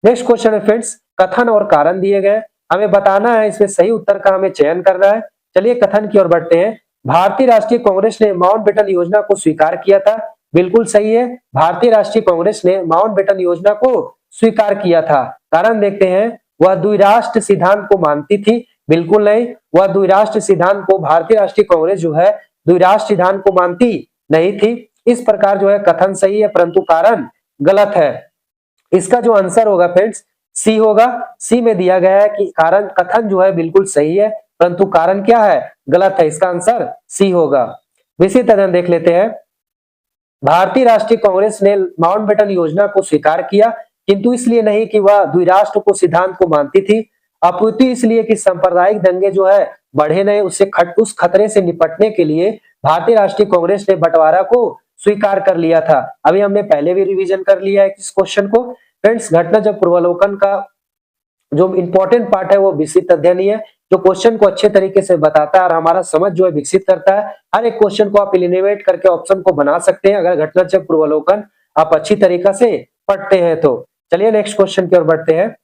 नेक्स्ट क्वेश्चन है फ्रेंड्स, कथन और कारण दिए गए, हमें बताना है, इसमें सही उत्तर का हमें चयन करना है। चलिए कथन की ओर बढ़ते हैं। भारतीय राष्ट्रीय कांग्रेस ने माउंटबेटन योजना को स्वीकार किया था। बिल्कुल सही है, भारतीय राष्ट्रीय कांग्रेस ने माउंटबेटन योजना को स्वीकार किया था। कारण देखते हैं, वह द्विराष्ट्र सिद्धांत को मानती थी। बिल्कुल नहीं, वह द्विराष्ट्र सिद्धांत को भारतीय राष्ट्रीय कांग्रेस जो है द्विराष्ट्र सिद्धांत को मानती नहीं थी। इस प्रकार जो है कथन सही है परंतु कारण गलत है। इसका जो आंसर होगा फ्रेंड्स सी होगा। सी में दिया गया है कि कारण कथन जो है बिल्कुल सही है परंतु कारण क्या है, गलत है। इसका आंसर सी होगा। इसी तरह देख लेते हैं, भारतीय राष्ट्रीय कांग्रेस ने माउंटबेटन योजना को स्वीकार किया किंतु इसलिए नहीं कि वह द्विराष्ट्र को सिद्धांत को मानती थी, अपितु इसलिए कि सांप्रदायिक दंगे जो है बढ़े नहीं, उस खतरे से निपटने के लिए भारतीय राष्ट्रीय कांग्रेस ने बंटवारा को स्वीकार कर लिया था। अभी हमने पहले भी रिवीजन कर लिया है इस क्वेश्चन को। फ्रेंड्स, घटना चक्र पूर्वावलोकन का जो इंपॉर्टेंट पार्ट है वो विस्तृत अध्ययन ही है, जो क्वेश्चन को अच्छे तरीके से बताता है और हमारा समझ जो है विकसित करता है। हर एक क्वेश्चन को आप एलिमिनेट करके ऑप्शन को बना सकते हैं अगर घटना चक्र पूर्वावलोकन आप अच्छी तरीके से पढ़ते हैं तो। चलिए नेक्स्ट क्वेश्चन की ओर बढ़ते हैं।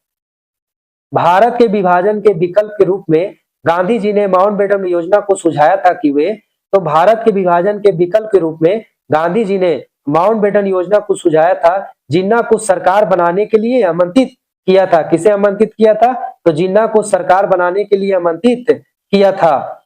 भारत के विभाजन के विकल्प के रूप में गांधी जी ने माउंटबेटन योजना को सुझाया था कि वे तो भारत के विभाजन के विकल्प के रूप में गांधी जी ने माउंटबेटन योजना को सुझाया था, जिन्ना को सरकार बनाने के लिए आमंत्रित किया था। किसे आमंत्रित किया था? तो जिन्ना को सरकार बनाने के लिए आमंत्रित किया था।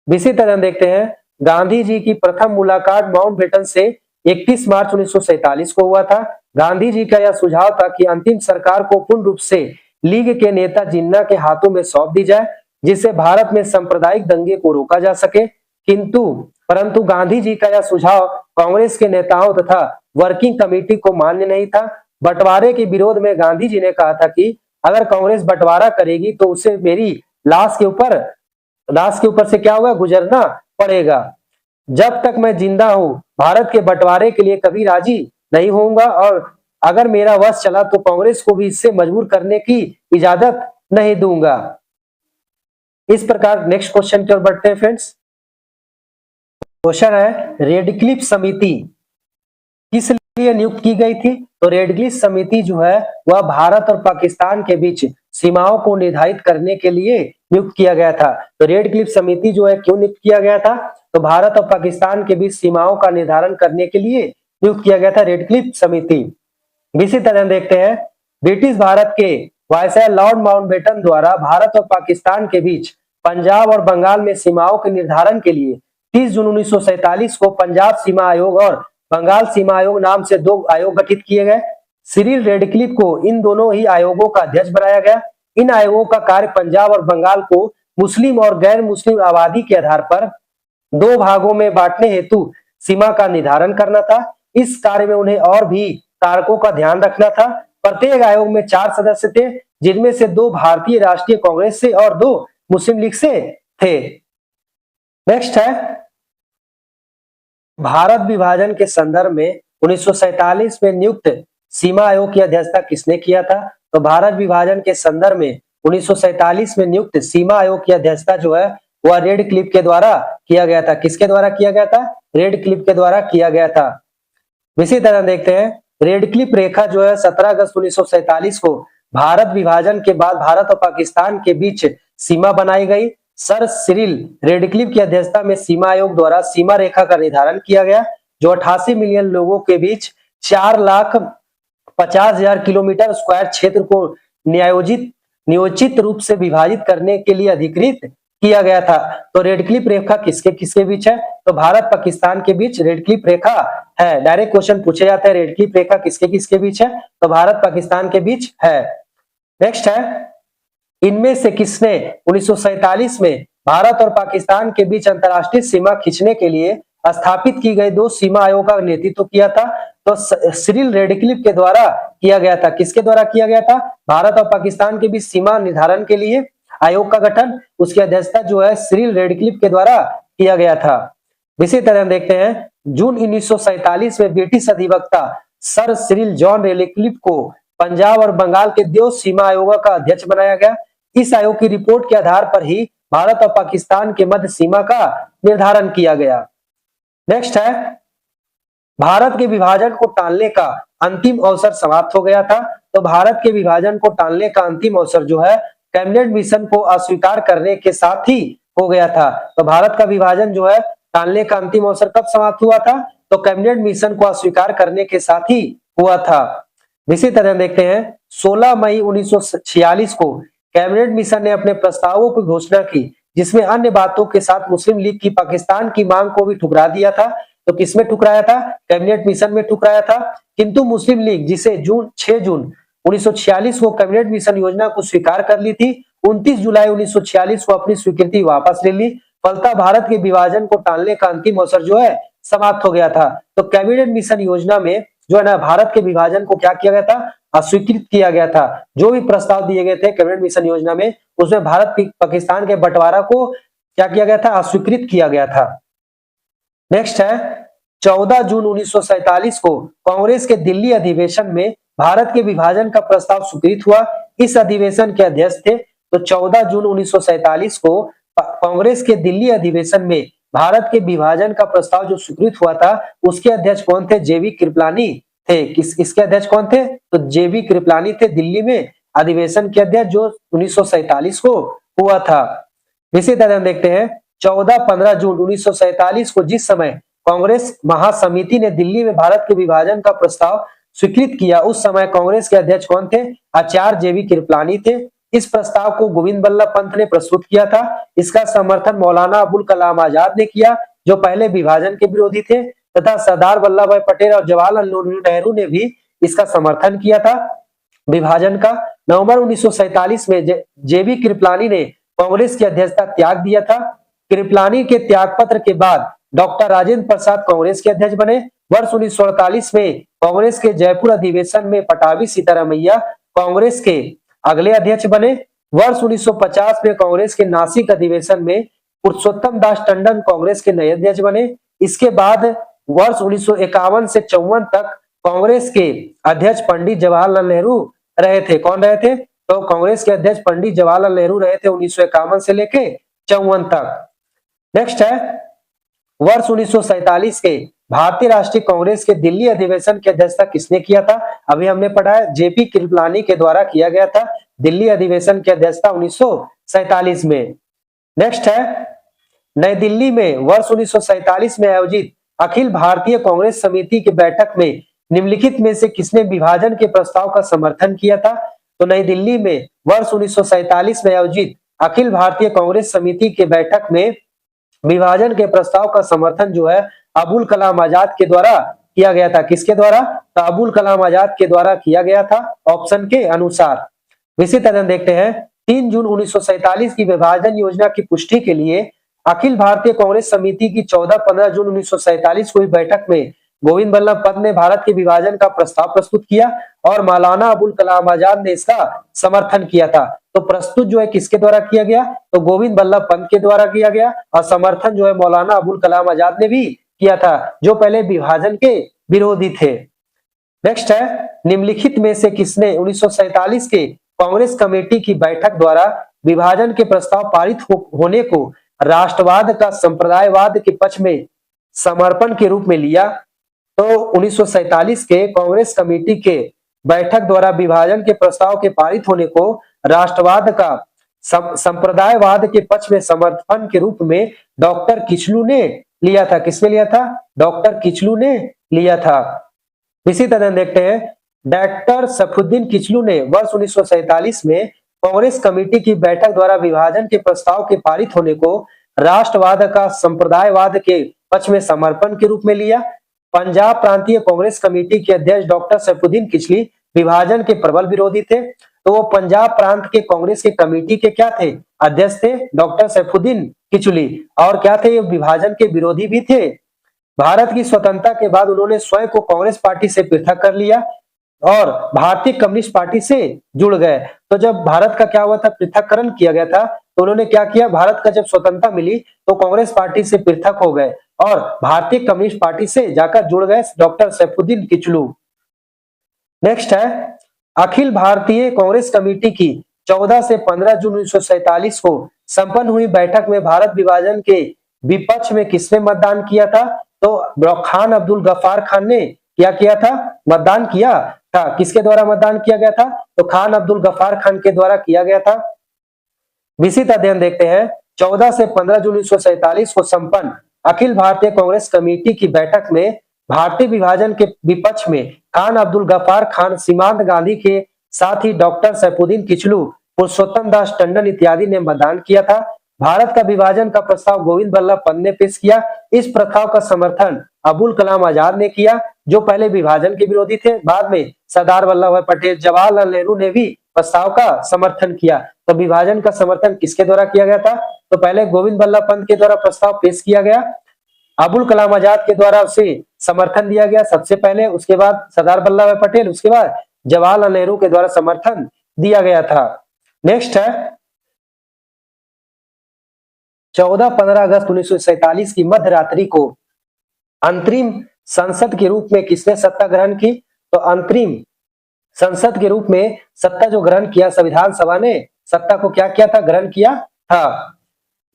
इसी तरह देखते हैं, गांधी जी की प्रथम मुलाकात माउंटबेटन से 31 मार्च 1947 को हुआ था। गांधी जी का यह सुझाव था कि अंतिम सरकार को पूर्ण रूप से लीग के नेता जिन्ना के हाथों में सौंप दी जाए, जिससे भारत में सांप्रदायिक दंगे को रोका जा सके। परंतु गांधी जी का यह सुझाव कांग्रेस के नेताओं तथा वर्किंग कमेटी को मान्य नहीं था। बंटवारे के विरोध में गांधी जी ने कहा था कि अगर कांग्रेस बंटवारा करेगी तो उसे मेरी लाश के ऊपर से क्या होगा? गुजरना पड़ेगा। जब तक मैं जिंदा हूं भारत के बंटवारे के लिए कभी राजी नहीं होऊंगा, और अगर मेरा वश चला तो कांग्रेस को भी इससे मजबूर करने की इजाजत नहीं दूंगा। इस प्रकार नेक्स्ट क्वेश्चन की ओर बढ़ते हैं फ्रेंड्स। क्वेश्चन है, रेडक्लिफ समिति किस लिए नियुक्त की गई थी? तो रेडक्लिफ समिति जो है वह भारत और पाकिस्तान के बीच सीमाओं को निर्धारित करने के लिए नियुक्त किया गया था। तो रेडक्लिफ समिति जो है क्यों नियुक्त किया गया था? तो भारत और पाकिस्तान के बीच सीमाओं का निर्धारण करने के लिए नियुक्त किया गया था रेडक्लिफ समिति। इसी तरह देखते हैं, ब्रिटिश भारत के वायसराय लॉर्ड माउंटबेटन द्वारा भारत और पाकिस्तान के बीच पंजाब और बंगाल में सीमाओं के निर्धारण के लिए 30 जून 1947 को पंजाब सीमा आयोग और बंगाल सीमा आयोग नाम से दो आयोग गठित किए गए। सिरिल रेडक्लिफ को इन दोनों ही आयोगों का अध्यक्ष बनाया गया। इन आयोगों का कार्य पंजाब और बंगाल को मुस्लिम और गैर मुस्लिम आबादी के आधार पर दो भागों में बांटने हेतु सीमा का निर्धारण करना था। इस कार्य में उन्हें और भी कारकों का ध्यान रखना था। प्रत्येक आयोग में 4 सदस्य थे, जिनमें से 2 भारतीय राष्ट्रीय कांग्रेस से और 2 मुस्लिम लीग से थे। नेक्स्ट है, भारत विभाजन के संदर्भ में 1947 में नियुक्त सीमा आयोग की अध्यक्षता किसने किया था? तो भारत विभाजन के संदर्भ में 1947 में नियुक्त सीमा आयोग की अध्यक्षता जो है वह रेडक्लिफ के द्वारा किया गया था। किसके द्वारा किया गया था? रेडक्लिफ के द्वारा किया गया था। इसी तरह देखते हैं, रेडक्लिफ रेखा जो है 17 अगस्त 1947 को भारत विभाजन के बाद भारत और पाकिस्तान के बीच सीमा बनाई गई। सर सिरिल रेडक्लिफ की अध्यक्षता में सीमा आयोग द्वारा सीमा रेखा का निर्धारण किया गया, जो 88 मिलियन लोगों के बीच 4,50,000 किलोमीटर स्क्वायर क्षेत्र को नियोजित रूप से विभाजित करने के लिए अधिकृत किया गया था। तो रेडक्लिफ रेखा किसके किसके बीच है? तो भारत पाकिस्तान के बीच रेडक्लिफ रेखा है। डायरेक्ट क्वेश्चन पूछे जाते हैं, रेडक्लिफ रेखा किसके किसके बीच है? तो भारत पाकिस्तान के बीच है। नेक्स्ट है, इनमें से किसने 1947 में भारत और पाकिस्तान के बीच अंतरराष्ट्रीय सीमा खींचने के लिए स्थापित की गई 2 सीमा आयोग का नेतृत्व किया था? तो सिरिल रेडक्लिफ के द्वारा किया गया था। किसके द्वारा किया गया था? भारत और पाकिस्तान के बीच सीमा निर्धारण के लिए आयोग का गठन, उसकी अध्यक्षता जो है सिरिल रेडक्लिफ के द्वारा किया गया था। इसी तरह देखते हैं, जून 1947 में ब्रिटिश अधिवक्ता सर सिरिल जॉन रेडक्लिफ को पंजाब और बंगाल के 2 सीमा आयोगों का अध्यक्ष बनाया गया। इस आयोग की रिपोर्ट के आधार पर ही भारत और पाकिस्तान के मध्य सीमा का निर्धारण किया गया। नेक्स्ट है, भारत के विभाजन को टालने का अंतिम अवसर समाप्त हो गया था। तो भारत के विभाजन को टालने का अंतिम अवसर जो है कैबिनेट मिशन को अस्वीकार करने के साथ ही हो गया था। तो भारत का विभाजन जो है टालने का अंतिम अवसर कब समाप्त हुआ था? तो कैबिनेट मिशन को अस्वीकार करने के साथ ही हुआ था। इसी तरह देखते हैं, 16 मई 1946 को कैबिनेट मिशन ने अपने प्रस्तावों की घोषणा की, जिसमें अन्य बातों के साथ मुस्लिम लीग की पाकिस्तान की मांग को भी ठुकरा दिया था। तो किसमें ठुकराया था? कैबिनेट मिशन में ठुकराया था। किंतु मुस्लिम लीग, जिसे 6 जून 1946 को कैबिनेट मिशन योजना को स्वीकार कर ली थी, 29 जुलाई 1946 को अपनी स्वीकृति वापस ले ली। फलतः भारत के विभाजन को टालने का अंतिम अवसर जो है समाप्त हो गया था। तो कैबिनेट मिशन योजना में जो है ना भारत के विभाजन को क्या किया गया था? अस्वीकृत किया गया था। जो भी प्रस्ताव दिए गए थे कैबिनेट मिशन योजना में, उसमें भारत पाकिस्तान के बंटवारा को क्या किया गया था? अस्वीकृत किया गया था। नेक्स्ट है, 14 जून 1947 को कांग्रेस के दिल्ली अधिवेशन में भारत के विभाजन का प्रस्ताव स्वीकृत हुआ। इस अधिवेशन के अध्यक्ष थे। तो 14 जून 1947 को कांग्रेस के दिल्ली अधिवेशन में भारत के विभाजन का प्रस्ताव जो स्वीकृत हुआ था, उसके अध्यक्ष कौन थे? जेबी कृपलानी थे। इसके अध्यक्ष कौन थे? तो जेबी कृपलानी थे, दिल्ली में अधिवेशन के अध्यक्ष, जो 1947 को हुआ था। इसी तरह देखते हैं 14-15 जून 1947 को जिस समय कांग्रेस महासमिति ने दिल्ली में भारत के विभाजन का प्रस्ताव स्वीकृत किया, उस समय कांग्रेस के अध्यक्ष कौन थे? आचार्य जेबी कृपलानी थे। इस प्रस्ताव को गोविंद बल्लभ पंत ने प्रस्तुत किया था। इसका समर्थन मौलाना अबुल कलाम आजाद ने किया, जो पहले विभाजन के विरोधी थे, तथा सरदार वल्लभ भाई पटेल और जवाहरलाल नेहरू ने भी इसका समर्थन किया था विभाजन का। नवंबर 1947 में जेबी कृपलानी ने कांग्रेस की अध्यक्षता त्याग दिया था। कृपलानी के त्यागपत्र के बाद डॉक्टर राजेंद्र प्रसाद कांग्रेस के अध्यक्ष बने। वर्ष 1948 में कांग्रेस के जयपुर अधिवेशन में पटाभी सीतारामैया कांग्रेस के अगले अध्यक्ष बने। वर्ष 1950 में कांग्रेस के नासिक अधिवेशन में पुरुषोत्तम दास टंडन कांग्रेस के नए अध्यक्ष बने। इसके बाद वर्ष 1951 से 54 तक कांग्रेस के अध्यक्ष पंडित जवाहरलाल नेहरू रहे थे। कौन रहे थे? तो कांग्रेस के अध्यक्ष पंडित जवाहरलाल नेहरू रहे थे 1951 से लेके 54 तक। नेक्स्ट है वर्ष 1947 के भारतीय राष्ट्रीय कांग्रेस के दिल्ली अधिवेशन की अध्यक्षता किसने किया था? अभी हमने पढ़ा है जेपी कृपलानी के द्वारा किया गया था दिल्ली अधिवेशन की अध्यक्षता 1947 में। नेक्स्ट है नई दिल्ली में वर्ष 1947 में आयोजित अखिल भारतीय कांग्रेस समिति की बैठक में निम्नलिखित में से किसने विभाजन के प्रस्ताव का समर्थन किया था? तो नई दिल्ली में वर्ष 1947 में आयोजित अखिल भारतीय कांग्रेस समिति के बैठक में विभाजन के प्रस्ताव का समर्थन जो है अबुल कलाम आजाद के द्वारा किया गया था। किसके द्वारा? तो अबुल कलाम आजाद के द्वारा किया गया था, ऑप्शन के अनुसार। इसी तरह देखते हैं 3 जून 1947 की विभाजन योजना की पुष्टि के लिए अखिल भारतीय कांग्रेस समिति की 14-15 जून 1947 को हुई बैठक में गोविंद बल्लभ पंत ने भारत के विभाजन का प्रस्ताव प्रस्तुत किया और मौलाना अबुल कलाम आजाद ने इसका समर्थन किया था। तो प्रस्तुत जो है किसके द्वारा किया गया? तो गोविंद बल्लभ पंत के द्वारा किया गया, और समर्थन जो है मौलाना अबुल कलाम आजाद ने भी किया था, जो पहले विभाजन के विरोधी थे। नेक्स्ट है निम्नलिखित में से किसने 1947 के कांग्रेस कमेटी की बैठक द्वारा विभाजन के प्रस्ताव पारित होने को राष्ट्रवाद का संप्रदायवाद के पक्ष में समर्पण के रूप में लिया? तो 1947 के कांग्रेस कमेटी के बैठक द्वारा विभाजन के प्रस्ताव के पारित होने को राष्ट्रवाद का संप्रदायवाद के पक्ष में समर्थन के रूप में डॉक्टर किचलू ने लिया था। किसने लिया था? डॉक्टर किचलू ने लिया था। इसी तरह देखते हैं डॉक्टर सैफुद्दीन किचलू ने वर्ष 1947 में कांग्रेस कमेटी की बैठक द्वारा विभाजन के प्रस्ताव के पारित होने को राष्ट्रवाद का संप्रदायवाद के पक्ष में समर्पण के रूप में लिया। पंजाब प्रांतीय कांग्रेस कमेटी के अध्यक्ष डॉक्टर सैफुद्दीन किचली विभाजन के प्रबल विरोधी थे। तो वो पंजाब प्रांत के कांग्रेस के कमेटी के क्या थे? अध्यक्ष थे डॉक्टर सैफुद्दीन किचली, और क्या थे? ये विभाजन के विरोधी भी थे। भारत की स्वतंत्रता के बाद उन्होंने स्वयं को कांग्रेस पार्टी से पृथक कर लिया और भारतीय कम्युनिस्ट पार्टी से जुड़ गए। तो जब भारत का क्या हुआ था, पृथककरण किया गया था, तो उन्होंने क्या किया? भारत का जब स्वतंत्रता मिली तो कांग्रेस पार्टी से पृथक हो गए और भारतीय कम्युनिस्ट पार्टी से जाकर जुड़ गए डॉक्टर सैफुद्दीन किचलू। नेक्स्ट है अखिल भारतीय कांग्रेस कमेटी की 14 से 15 जून 1947 को संपन्न हुई बैठक में भारत विभाजन के विपक्ष में किसने मतदान किया था? तो खान अब्दुल गफ्फार खान ने क्या किया था? मतदान किया था। किसके द्वारा मतदान किया गया था? तो खान अब्दुल गफ्फार खान के द्वारा किया गया था। विस्तृत अध्ययन देखते हैं 14 से 15 जून 1947 को संपन्न अखिल भारतीय कांग्रेस कमेटी की बैठक में भारतीय विभाजन के विपक्ष में खान अब्दुल गफ्फार खान, सीमांत गांधी के साथ ही डॉक्टर सैफुद्दीन किचलू, पुरुषोत्तम दास टंडन इत्यादि ने मतदान किया था। भारत का विभाजन का प्रस्ताव गोविंद बल्लभ पंत ने पेश किया। इस प्रस्ताव का समर्थन अबुल कलाम आजाद ने किया, जो पहले विभाजन के विरोधी थे। बाद में सरदार वल्लभ भाई पटेल, जवाहरलाल नेहरू ने भी प्रस्ताव का समर्थन किया। तो विभाजन का समर्थन किसके द्वारा किया गया था? तो पहले गोविंद बल्लभ पंत के द्वारा प्रस्ताव पेश किया गया, अबुल कलाम आजाद के द्वारा उसे समर्थन दिया गया सबसे पहले, उसके बाद सरदार वल्लभ भाई पटेल, उसके बाद जवाहरलाल नेहरू के द्वारा समर्थन दिया गया था। नेक्स्ट है 14-15 अगस्त 1947 की मध्य रात्रि को अंतरिम संसद के रूप में किसने सत्ता ग्रहण की? तो अंतरिम संसद के रूप में सत्ता जो ग्रहण किया, संविधान सभा ने सत्ता को क्या किया था, ग्रहण किया था।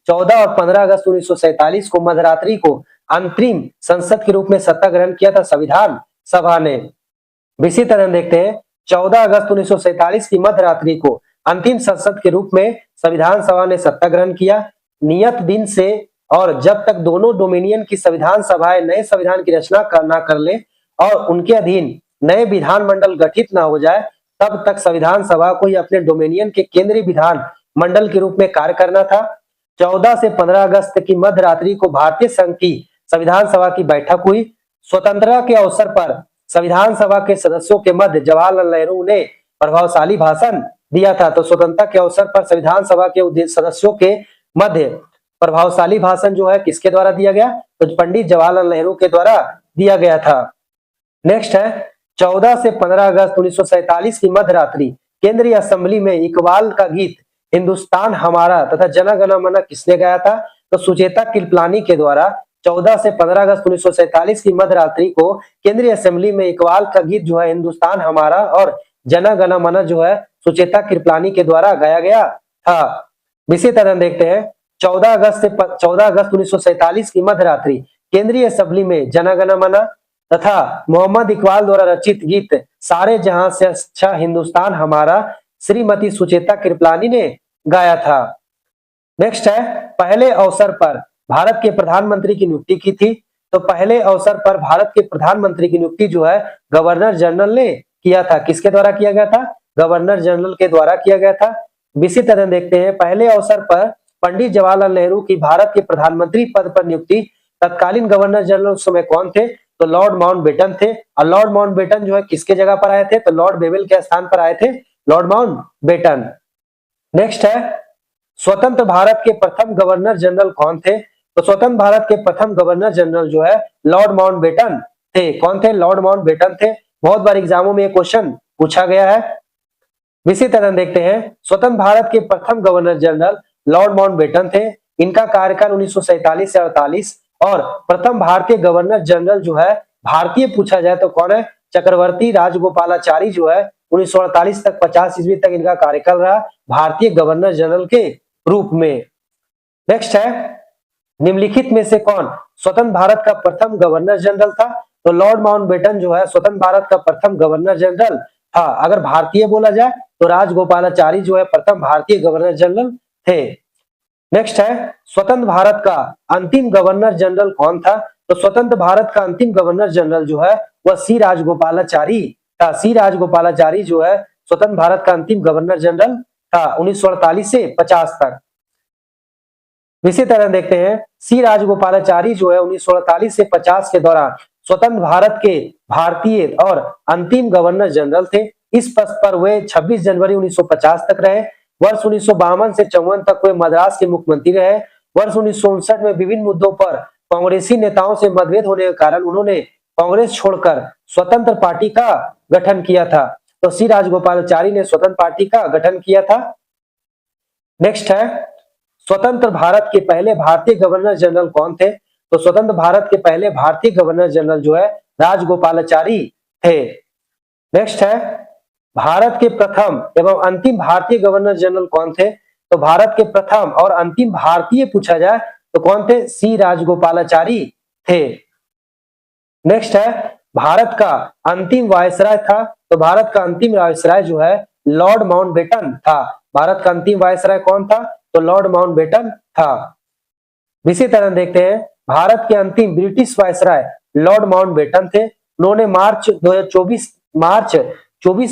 14 और 15 अगस्त 1947 को मध्यरात्रि को अंतरिम संसद के रूप में सत्ता ग्रहण किया था संविधान सभा ने। इसी तरह देखते हैं 14 अगस्त 1947 की मध्यरात्रि को अंतिम संसद के रूप में संविधान सभा ने सत्ता ग्रहण किया। नियत दिन से और जब तक दोनों डोमिनियन की संविधान सभाएं नए संविधान की रचना न कर ले और उनके अधीन नए विधानमंडल गठित न हो जाए, तब तक संविधान सभा को ही अपने डोमिनियन के केंद्रीय विधान मंडल के रूप में कार्य करना था। 14 से 15 अगस्त की मध्यरात्रि को भारतीय संघ की संविधान सभा की बैठक हुई। स्वतंत्रता के अवसर पर संविधान सभा के सदस्यों के मध्य जवाहरलाल नेहरू ने प्रभावशाली भाषण दिया था। तो स्वतंत्रता के अवसर पर संविधान सभा के सदस्यों के मध्य प्रभावशाली भाषण जो है किसके द्वारा दिया गया, तो पंडित जवाहरलाल नेहरू के द्वारा दिया गया था। नेक्स्ट है 14 से 15 अगस्त 1947 की मध्यरात्रि केंद्रीय असेंबली में इकबाल का गीत हिंदुस्तान हमारा तथा जन गण मन किसने गाया था, तो सुचेता कृपलानी के द्वारा 14 से 15 अगस्त 1947 की मध्यरात्रि को केंद्रीय असेंबली में इकबाल का गीत जो है हिंदुस्तान हमारा और जन गण मन जो है सुचेता कृपलानी के द्वारा गाया गया था। इसी तरह देखते हैं 14 अगस्त 1947 की मध्यरात्रि केंद्रीय असेंबली में जन गण मन तथा मोहम्मद इकबाल द्वारा रचित गीत सारे जहां से अच्छा हिंदुस्तान हमारा श्रीमती सुचेता कृपलानी ने गाया था। नेक्स्ट है पहले अवसर पर भारत के प्रधानमंत्री की नियुक्ति की थी। तो पहले अवसर पर भारत के प्रधानमंत्री की नियुक्ति जो है गवर्नर जनरल ने किया था। किसके द्वारा किया गया था, गवर्नर जनरल के द्वारा किया गया था। इसी तरह देखते हैं पहले अवसर पर पंडित जवाहरलाल नेहरू की भारत के प्रधानमंत्री पद पर नियुक्ति तत्कालीन गवर्नर जनरल उस समय कौन थे, तो लॉर्ड माउंटबेटन थे। और लॉर्ड माउंटबेटन जो है किसके जगह पर आए थे, तो लॉर्ड बेवेल के स्थान पर आए थे लॉर्ड माउंटबेटन। नेक्स्ट है स्वतंत्र भारत के प्रथम गवर्नर जनरल कौन थे, तो स्वतंत्र भारत के प्रथम गवर्नर जनरल जो है लॉर्ड माउंटबेटन थे। कौन थे, लॉर्ड माउंटबेटन थे। बहुत बार एग्जामों में ये क्वेश्चन पूछा गया है। इसी तरह देखते हैं स्वतंत्र भारत के प्रथम गवर्नर जनरल लॉर्ड माउंटबेटन थे। इनका कार्यकाल 1947 से 48 और प्रथम भारतीय गवर्नर जनरल जो है भारतीय पूछा जाए तो कौन है, चक्रवर्ती राजगोपालाचारी जो है 1948 तक 50 ईस्वी तक इनका कार्यकाल रहा भारतीय गवर्नर जनरल के रूप में। नेक्स्ट है निम्नलिखित में से कौन स्वतंत्र भारत का प्रथम गवर्नर जनरल था, तो लॉर्ड माउंटबेटन जो है स्वतंत्र भारत का प्रथम गवर्नर जनरल था। अगर भारतीय बोला जाए तो राजगोपालाचारी जो है प्रथम भारतीय गवर्नर जनरल थे। नेक्स्ट है स्वतंत्र भारत का अंतिम गवर्नर जनरल कौन था, तो स्वतंत्र भारत का अंतिम गवर्नर जनरल जो है वह सी राजगोपालाचारी था। सी राजगोपालाचारी जो है स्वतंत्र भारत का अंतिम गवर्नर जनरल था 1948 से 50 तक। इसी तरह देखते हैं सी राजगोपालाचारी जो है 1948 से 50 के दौरान स्वतंत्र भारत के भारतीय और अंतिम गवर्नर जनरल थे। इस पद पर वे 26 जनवरी 1950 तक रहे। वर्ष 1952 से 54 तक वे मद्रास के मुख्यमंत्री रहे। वर्ष 1959 में विभिन्न मुद्दों पर कांग्रेसी नेताओं से मतभेद होने के कारण उन्होंने कांग्रेस छोड़कर स्वतंत्र पार्टी का गठन किया था। तो सी राजगोपालाचारी ने स्वतंत्र पार्टी का गठन किया था। नेक्स्ट है स्वतंत्र भारत के पहले भारतीय गवर्नर जनरल कौन थे, तो स्वतंत्र भारत के पहले भारतीय गवर्नर जनरल जो है राजगोपालाचारी थे। नेक्स्ट है भारत के प्रथम एवं अंतिम भारतीय गवर्नर जनरल कौन थे, तो भारत के प्रथम और अंतिम भारतीय पूछा जाए तो कौन थे, सी राजगोपालाचारी थे। नेक्स्ट है भारत का अंतिम वायसराय था, तो भारत का अंतिम वायसराय जो है लॉर्ड माउंटबेटन था। भारत का अंतिम वायसराय कौन था, तो लॉर्ड माउंटबेटन था। इसी तरह देखते हैं भारत के अंतिम ब्रिटिश वायसराय लॉर्ड माउंटबेटन थे। उन्होंने मार्च 24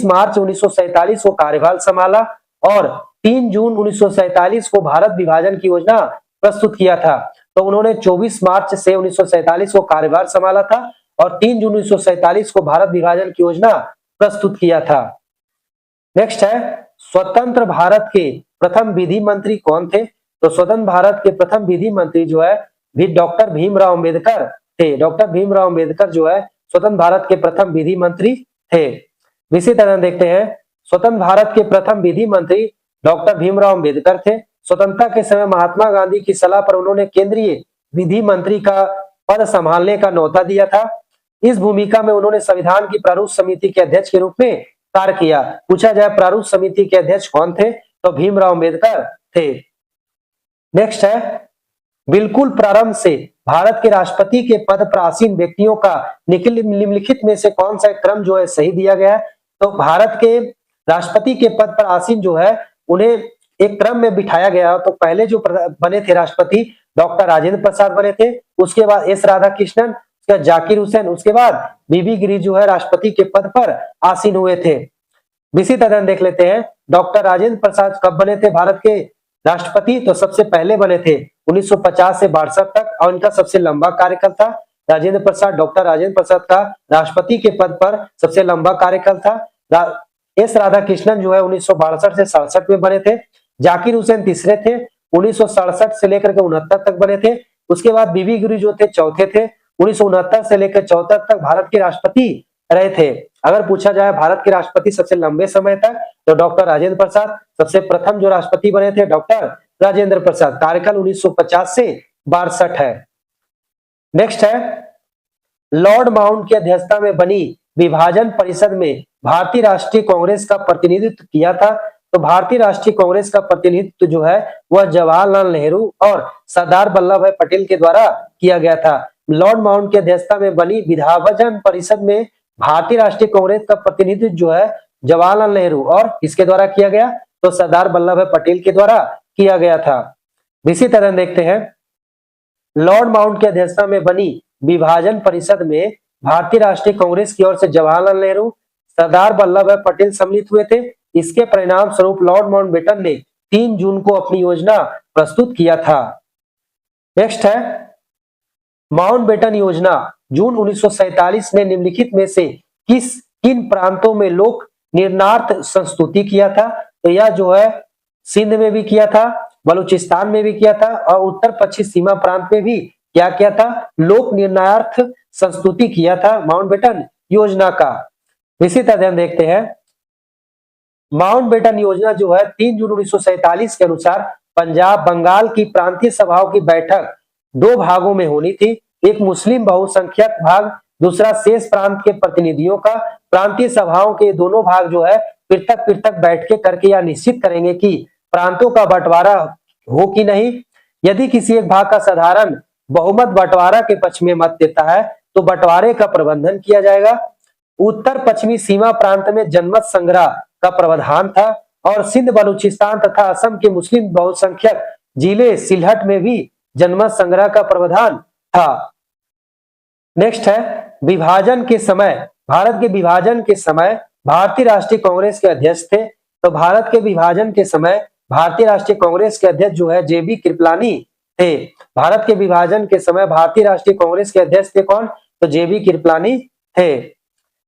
मार्च 1947 को कार्यभार संभाला और 3 जून 1947 को भारत विभाजन की योजना प्रस्तुत किया था। तो उन्होंने 24 मार्च से 1947 को कार्यभार संभाला था और 3 जून 1947 को भारत विभाजन की योजना प्रस्तुत किया था। नेक्स्ट है स्वतंत्र भारत के प्रथम विधि मंत्री कौन थे, तो स्वतंत्र भारत के प्रथम विधि मंत्री जो है डॉक्टर भीमराव अंबेडकर थे। डॉक्टर भीमराव अंबेडकर जो है स्वतंत्र भारत के प्रथम विधि मंत्री थे। इसी तरह देखते हैं स्वतंत्र भारत के प्रथम विधि मंत्री डॉक्टर भीमराव अंबेडकर थे। स्वतंत्रता के समय महात्मा गांधी की सलाह पर उन्होंने केंद्रीय विधि मंत्री का पद संभालने का न्योता दिया था। इस भूमिका में उन्होंने संविधान की प्रारूप समिति के अध्यक्ष के रूप में कार्य किया। पूछा जाए प्रारूप समिति के अध्यक्ष कौन थे, तो भीमराव अम्बेडकर थे। नेक्स्ट है, बिल्कुल प्रारंभ से भारत के राष्ट्रपति के पद पर आसीन व्यक्तियों का निम्नलिखित में से कौन सा क्रम जो है सही दिया गया है। तो भारत के राष्ट्रपति के पद पर आसीन जो है उन्हें एक क्रम में बिठाया गया। तो पहले जो बने थे राष्ट्रपति डॉक्टर राजेंद्र प्रसाद बने थे, उसके बाद एस राधाकृष्णन, उसके बाद जाकिर हुसैन, उसके बाद बीबी गिरी जो है राष्ट्रपति के पद पर आसीन हुए थे। इसी तरह देख लेते हैं डॉक्टर राजेंद्र प्रसाद कब बने थे भारत के राष्ट्रपति, तो सबसे पहले बने थे 1950 से 62 तक और इनका सबसे लंबा कार्यकाल था। राजेंद्र प्रसाद, डॉक्टर राजेंद्र प्रसाद का राष्ट्रपति के पद पर सबसे लंबा कार्यकाल था। एस राधाकृष्णन जो है 1962 से 67 में बने थे। जाकिर हुसैन तीसरे थे, 1967 से लेकर के 69 तक बने थे। उसके बाद बीबी गिरी जो थे चौथे थे, 1969 से लेकर 74 तक भारत के राष्ट्रपति रहे थे। अगर पूछा जाए भारत के राष्ट्रपति सबसे लंबे समय तक, तो डॉक्टर राजेंद्र प्रसाद सबसे प्रथम जो राष्ट्रपति बने थे डॉक्टर राजेंद्र प्रसाद, कार्यकाल 1950 से 62 है। नेक्स्ट है, लॉर्ड माउंट की अध्यक्षता में बनी विभाजन परिषद में भारतीय राष्ट्रीय कांग्रेस का प्रतिनिधित्व किया था। तो भारतीय राष्ट्रीय कांग्रेस का प्रतिनिधित्व जो है वह जवाहरलाल नेहरू और सरदार वल्लभ भाई पटेल के द्वारा किया गया था। लॉर्ड माउंट की अध्यक्षता में बनी विभाजन परिषद में भारतीय राष्ट्रीय कांग्रेस का प्रतिनिधित्व जो है जवाहरलाल नेहरू और किसके द्वारा किया गया, तो सरदार वल्लभ भाई पटेल के द्वारा किया गया था। इसी तरह देखते हैं, लॉर्ड माउंट की अध्यक्षता में बनी विभाजन परिषद में भारतीय राष्ट्रीय कांग्रेस की ओर से जवाहरलाल नेहरू, सरदार वल्लभ भाई पटेल सम्मिलित हुए थे। इसके परिणाम स्वरूप लॉर्ड माउंटबेटन ने 3 जून को अपनी योजना प्रस्तुत किया था। नेक्स्ट है, माउंटबेटन योजना जून 1947 में निम्नलिखित में से किन प्रांतों में लोक निर्णार्थ संस्तुति किया था। तो यह जो है सिंध में भी किया था, बलूचिस्तान में भी किया था और उत्तर पश्चिम सीमा प्रांत में भी क्या किया था, लोक निर्णार्थ संस्तुति किया था माउंटबेटन योजना का। इसी तरह देखते हैं, माउंटबेटन योजना जो है 3 जून 1947 के अनुसार पंजाब बंगाल की प्रांतीय सभाओं की बैठक 2 भागों में होनी थी। एक मुस्लिम बहुसंख्यक भाग, दूसरा शेष प्रांत के प्रतिनिधियों का। प्रांतीय सभाओं के दोनों भाग जो है पृथक पृथक बैठ के करके यह निश्चित करेंगे कि प्रांतों का बंटवारा हो कि नहीं। यदि किसी एक भाग का साधारण बहुमत बंटवारा के पक्ष में मत देता है तो बंटवारे का प्रबंधन किया जाएगा। उत्तर पश्चिमी सीमा प्रांत में जनमत संग्रह का प्रावधान था और सिंध, बलूचिस्तान तथा असम के मुस्लिम बहुसंख्यक जिले सिलहट में भी जनमत संग्रह का प्रावधान था। नेक्स्ट है, विभाजन के समय, भारत के विभाजन के समय भारतीय राष्ट्रीय कांग्रेस के अध्यक्ष थे। तो भारत के विभाजन के समय भारतीय राष्ट्रीय कांग्रेस के अध्यक्ष जो है जेबी कृपलानी थे। भारत के विभाजन के समय भारतीय राष्ट्रीय कांग्रेस के अध्यक्ष थे कौन, तो जेबी कृपलानी थे।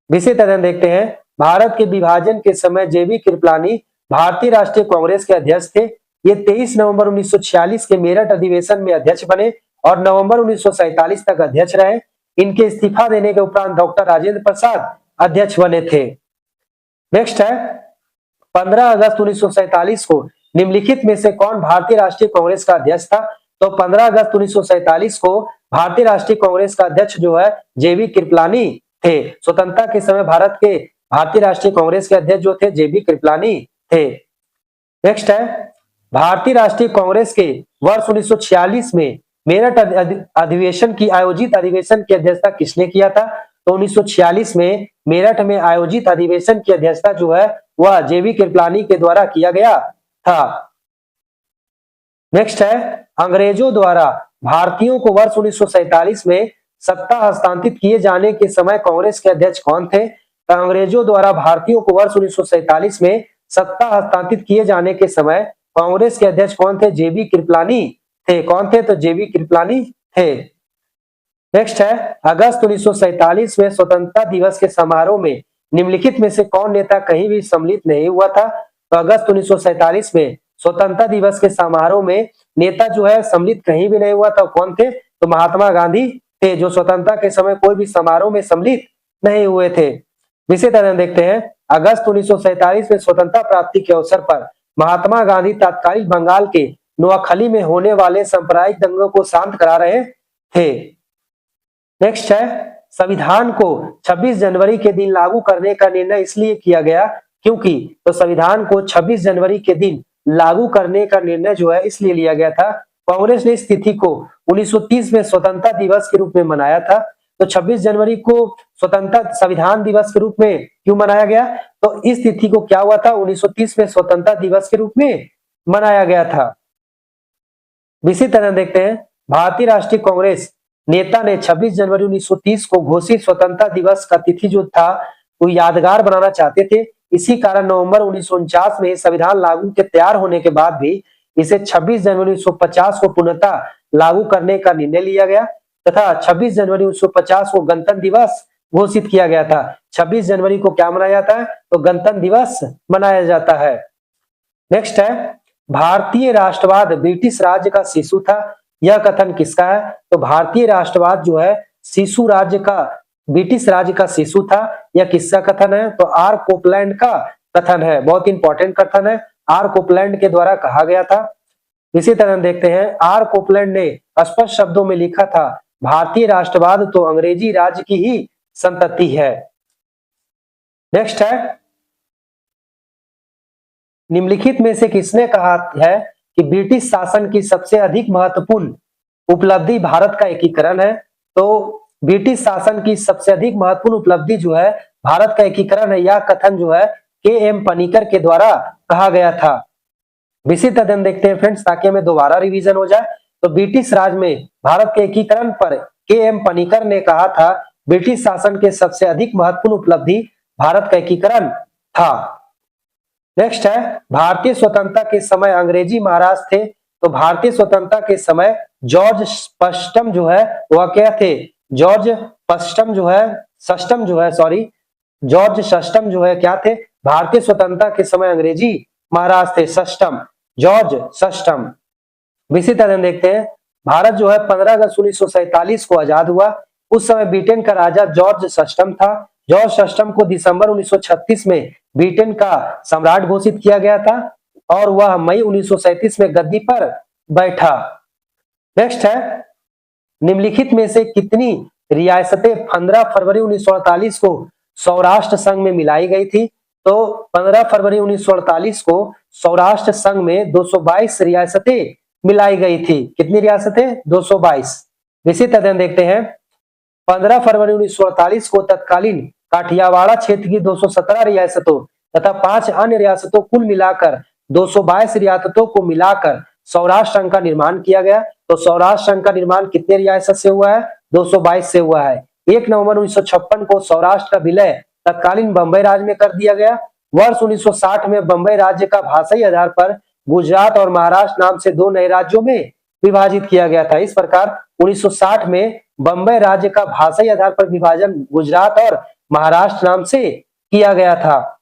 इसी तरह देखते हैं, भारत के विभाजन के समय जेबी कृपलानी भारतीय राष्ट्रीय कांग्रेस के अध्यक्ष थे। ये 23 नवंबर 1946 के मेरठ अधिवेशन में अध्यक्ष बने और नवंबर 1947 तक अध्यक्ष रहे। इनके इस्तीफा देने के उपरांत डॉक्टर राजेंद्र प्रसाद अध्यक्ष बने थे। नेक्स्ट है, 15 अगस्त 1947 को निम्नलिखित में से कौन भारतीय राष्ट्रीय कांग्रेस का अध्यक्ष था। तो 15 अगस्त 1947 को भारतीय राष्ट्रीय कांग्रेस का अध्यक्ष जो है जेबी कृपलानी थे। स्वतंत्रता के समय भारत के भारतीय राष्ट्रीय कांग्रेस के अध्यक्ष जो थे जेबी कृपलानी थे। नेक्स्ट है, भारतीय राष्ट्रीय कांग्रेस के वर्ष 1946 में मेरठ अधिवेशन की अधिवेशन की अध्यक्षता किसने किया था। तो 1946 में मेरठ में आयोजित अधिवेशन की अध्यक्षता जो है वह जेबी कृपलानी के द्वारा किया गया था। नेक्स्ट है, अंग्रेजों द्वारा भारतीयों को वर्ष 1947 में सत्ता हस्तांतरित किए जाने के समय कांग्रेस के अध्यक्ष कौन थे। तो अंग्रेजों द्वारा भारतीयों को वर्ष 1947 में सत्ता हस्तांतरित किए जाने के समय कांग्रेस के अध्यक्ष कौन थे, जेबी कृपलानी थे। कौन थे, तो जेबी कृपलानी थे। नेक्स्ट है, अगस्त 1947 में स्वतंत्रता दिवस के समारोह में निम्नलिखित में से कौन नेता कहीं भी सम्मिलित नहीं हुआ था। तो अगस्त 1947 में स्वतंत्रता दिवस के समारोह में नेता जो है सम्मिलित कहीं भी नहीं हुआ था। कौन थे, तो महात्मा गांधी थे, जो स्वतंत्रता के समय कोई भी समारोह में सम्मिलित नहीं हुए थे। इसी तरह देखते हैं, अगस्त 1947 में स्वतंत्रता प्राप्ति के अवसर पर महात्मा गांधी तत्कालीन बंगाल के नोआखली में होने वाले सांप्रदायिक दंगों को शांत करा रहे थे। नेक्स्ट है, संविधान को 26 जनवरी के दिन लागू करने का निर्णय इसलिए किया गया क्योंकि तो संविधान को 26 जनवरी के दिन लागू करने का निर्णय जो है इसलिए लिया गया था। कांग्रेस ने इस तिथि को 1930 में स्वतंत्रता दिवस के रूप में मनाया था। तो 26 जनवरी को स्वतंत्रता संविधान दिवस के रूप में क्यों मनाया गया? तो इस तिथि को क्या हुआ था, 1930 में स्वतंत्रता दिवस के रूप में मनाया गया था। इसी तरह देखते हैं, भारतीय राष्ट्रीय कांग्रेस नेता ने 26 जनवरी 1930 को घोषित स्वतंत्रता दिवस का तिथि जो था वो यादगार बनाना चाहते थे। इसी कारण नवंबर 1949 में संविधान लागू के तैयार होने के बाद भी इसे 26 जनवरी 1950 को पूर्णतः लागू करने का निर्णय लिया गया तथा 26 जनवरी 1950 को गणतंत्र दिवस घोषित किया गया था। 26 जनवरी को क्या मनाया जाता है? तो गणतंत्र दिवस मनाया जाता है। नेक्स्ट है, भारतीय राष्ट्रवाद ब्रिटिश राज्य का शिशु था। यह कथन किसका है? तो भारतीय राष्ट्रवाद जो है शिशु राज्य का, ब्रिटिश राज्य का शिशु था। यह किसका कथन है? तो आर कोपलैंड का कथन है। बहुत इंपॉर्टेंट कथन है, आर कोपलैंड के द्वारा कहा गया था। इसी तरह देखते हैं, आर कोपलैंड ने स्पष्ट शब्दों में लिखा था, भारतीय राष्ट्रवाद तो अंग्रेजी राज्य की ही संतति है। नेक्स्ट है, निम्नलिखित में से किसने कहा है कि ब्रिटिश शासन की सबसे अधिक महत्वपूर्ण उपलब्धि भारत का एकीकरण है? तो ब्रिटिश शासन की सबसे अधिक महत्वपूर्ण उपलब्धि जो है भारत का एकीकरण है। यह कथन जो है के.एम. पनिकर के द्वारा कहा गया था। इसी तरह देखते हैं फ्रेंड्स, ताकि हमें दोबारा रिवीजन हो जाए। तो ब्रिटिश राज में भारत के एकीकरण पर के.एम. पनिकर ने कहा था, ब्रिटिश शासन के सबसे अधिक महत्वपूर्ण उपलब्धि भारत का एकीकरण था। नेक्स्ट है, भारतीय स्वतंत्रता के समय अंग्रेजी महाराज थे। तो भारतीय स्वतंत्रता के समय जॉर्ज पश्चिम जो है वह क्या थे? जॉर्ज पश्चिम जो है जॉर्ज सस्टम जो है क्या थे? भारतीय स्वतंत्रता के समय अंग्रेजी महाराज थे, सस्टम, जॉर्ज सस्टम। इसी तरह देखते हैं, भारत जो है 15 अगस्त 1947 को आजाद हुआ। उस समय ब्रिटेन का राजा जॉर्ज सस्टम था। जॉर्ज सस्टम को दिसंबर 1936 में ब्रिटेन का सम्राट घोषित किया गया था और वह मई 1937 में गद्दी पर बैठा। नेक्स्ट है, निम्नलिखित में से कितनी रियासतें 15 फरवरी 1948 को सौराष्ट्र संघ में मिलाई गई थी? तो 15 फरवरी 1948 को सौराष्ट्र संघ में 222 रियासतें मिलाई गई थी। कितनी रियासतें? 222। इसी तरह देखते हैं, 15 फरवरी 1948 को तत्कालीन काठियावाड़ क्षेत्र की 217 रियासतों तथा 5 अन्य रियासतों कुल मिलाकर 222 रियासतों को मिलाकर सौराष्ट्र संघ का निर्माण किया गया। तो सौराष्ट्र संघ का निर्माण कितने रियासत से हुआ है? 222 से हुआ है। 1 नवंबर 1956 को सौराष्ट्र का विलय तत्कालीन बंबई राज्य में कर दिया गया। वर्ष 1960 में बंबई राज्य का भाषाई आधार पर गुजरात और महाराष्ट्र नाम से 2 नए राज्यों में विभाजित किया गया था। इस प्रकार 1960 में बंबई राज्य का भाषाई आधार पर विभाजन गुजरात और महाराष्ट्र नाम से किया गया था।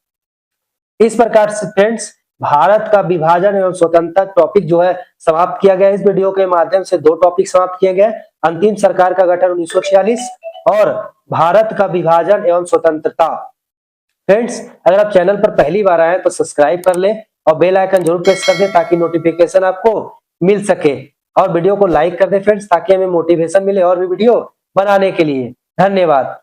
इस प्रकार से फ्रेंड्स, भारत का विभाजन एवं स्वतंत्रता टॉपिक जो है समाप्त किया गया। इस वीडियो के माध्यम से 2 टॉपिक समाप्त किए गए, अंतिम सरकार का गठन 1946 और भारत का विभाजन एवं स्वतंत्रता। फ्रेंड्स, अगर आप चैनल पर पहली बार आए तो सब्सक्राइब कर लें और बेल आइकन जरूर प्रेस कर दें ताकि नोटिफिकेशन आपको मिल सके, और वीडियो को लाइक कर दें फ्रेंड्स ताकि हमें मोटिवेशन मिले और भी वीडियो बनाने के लिए। धन्यवाद।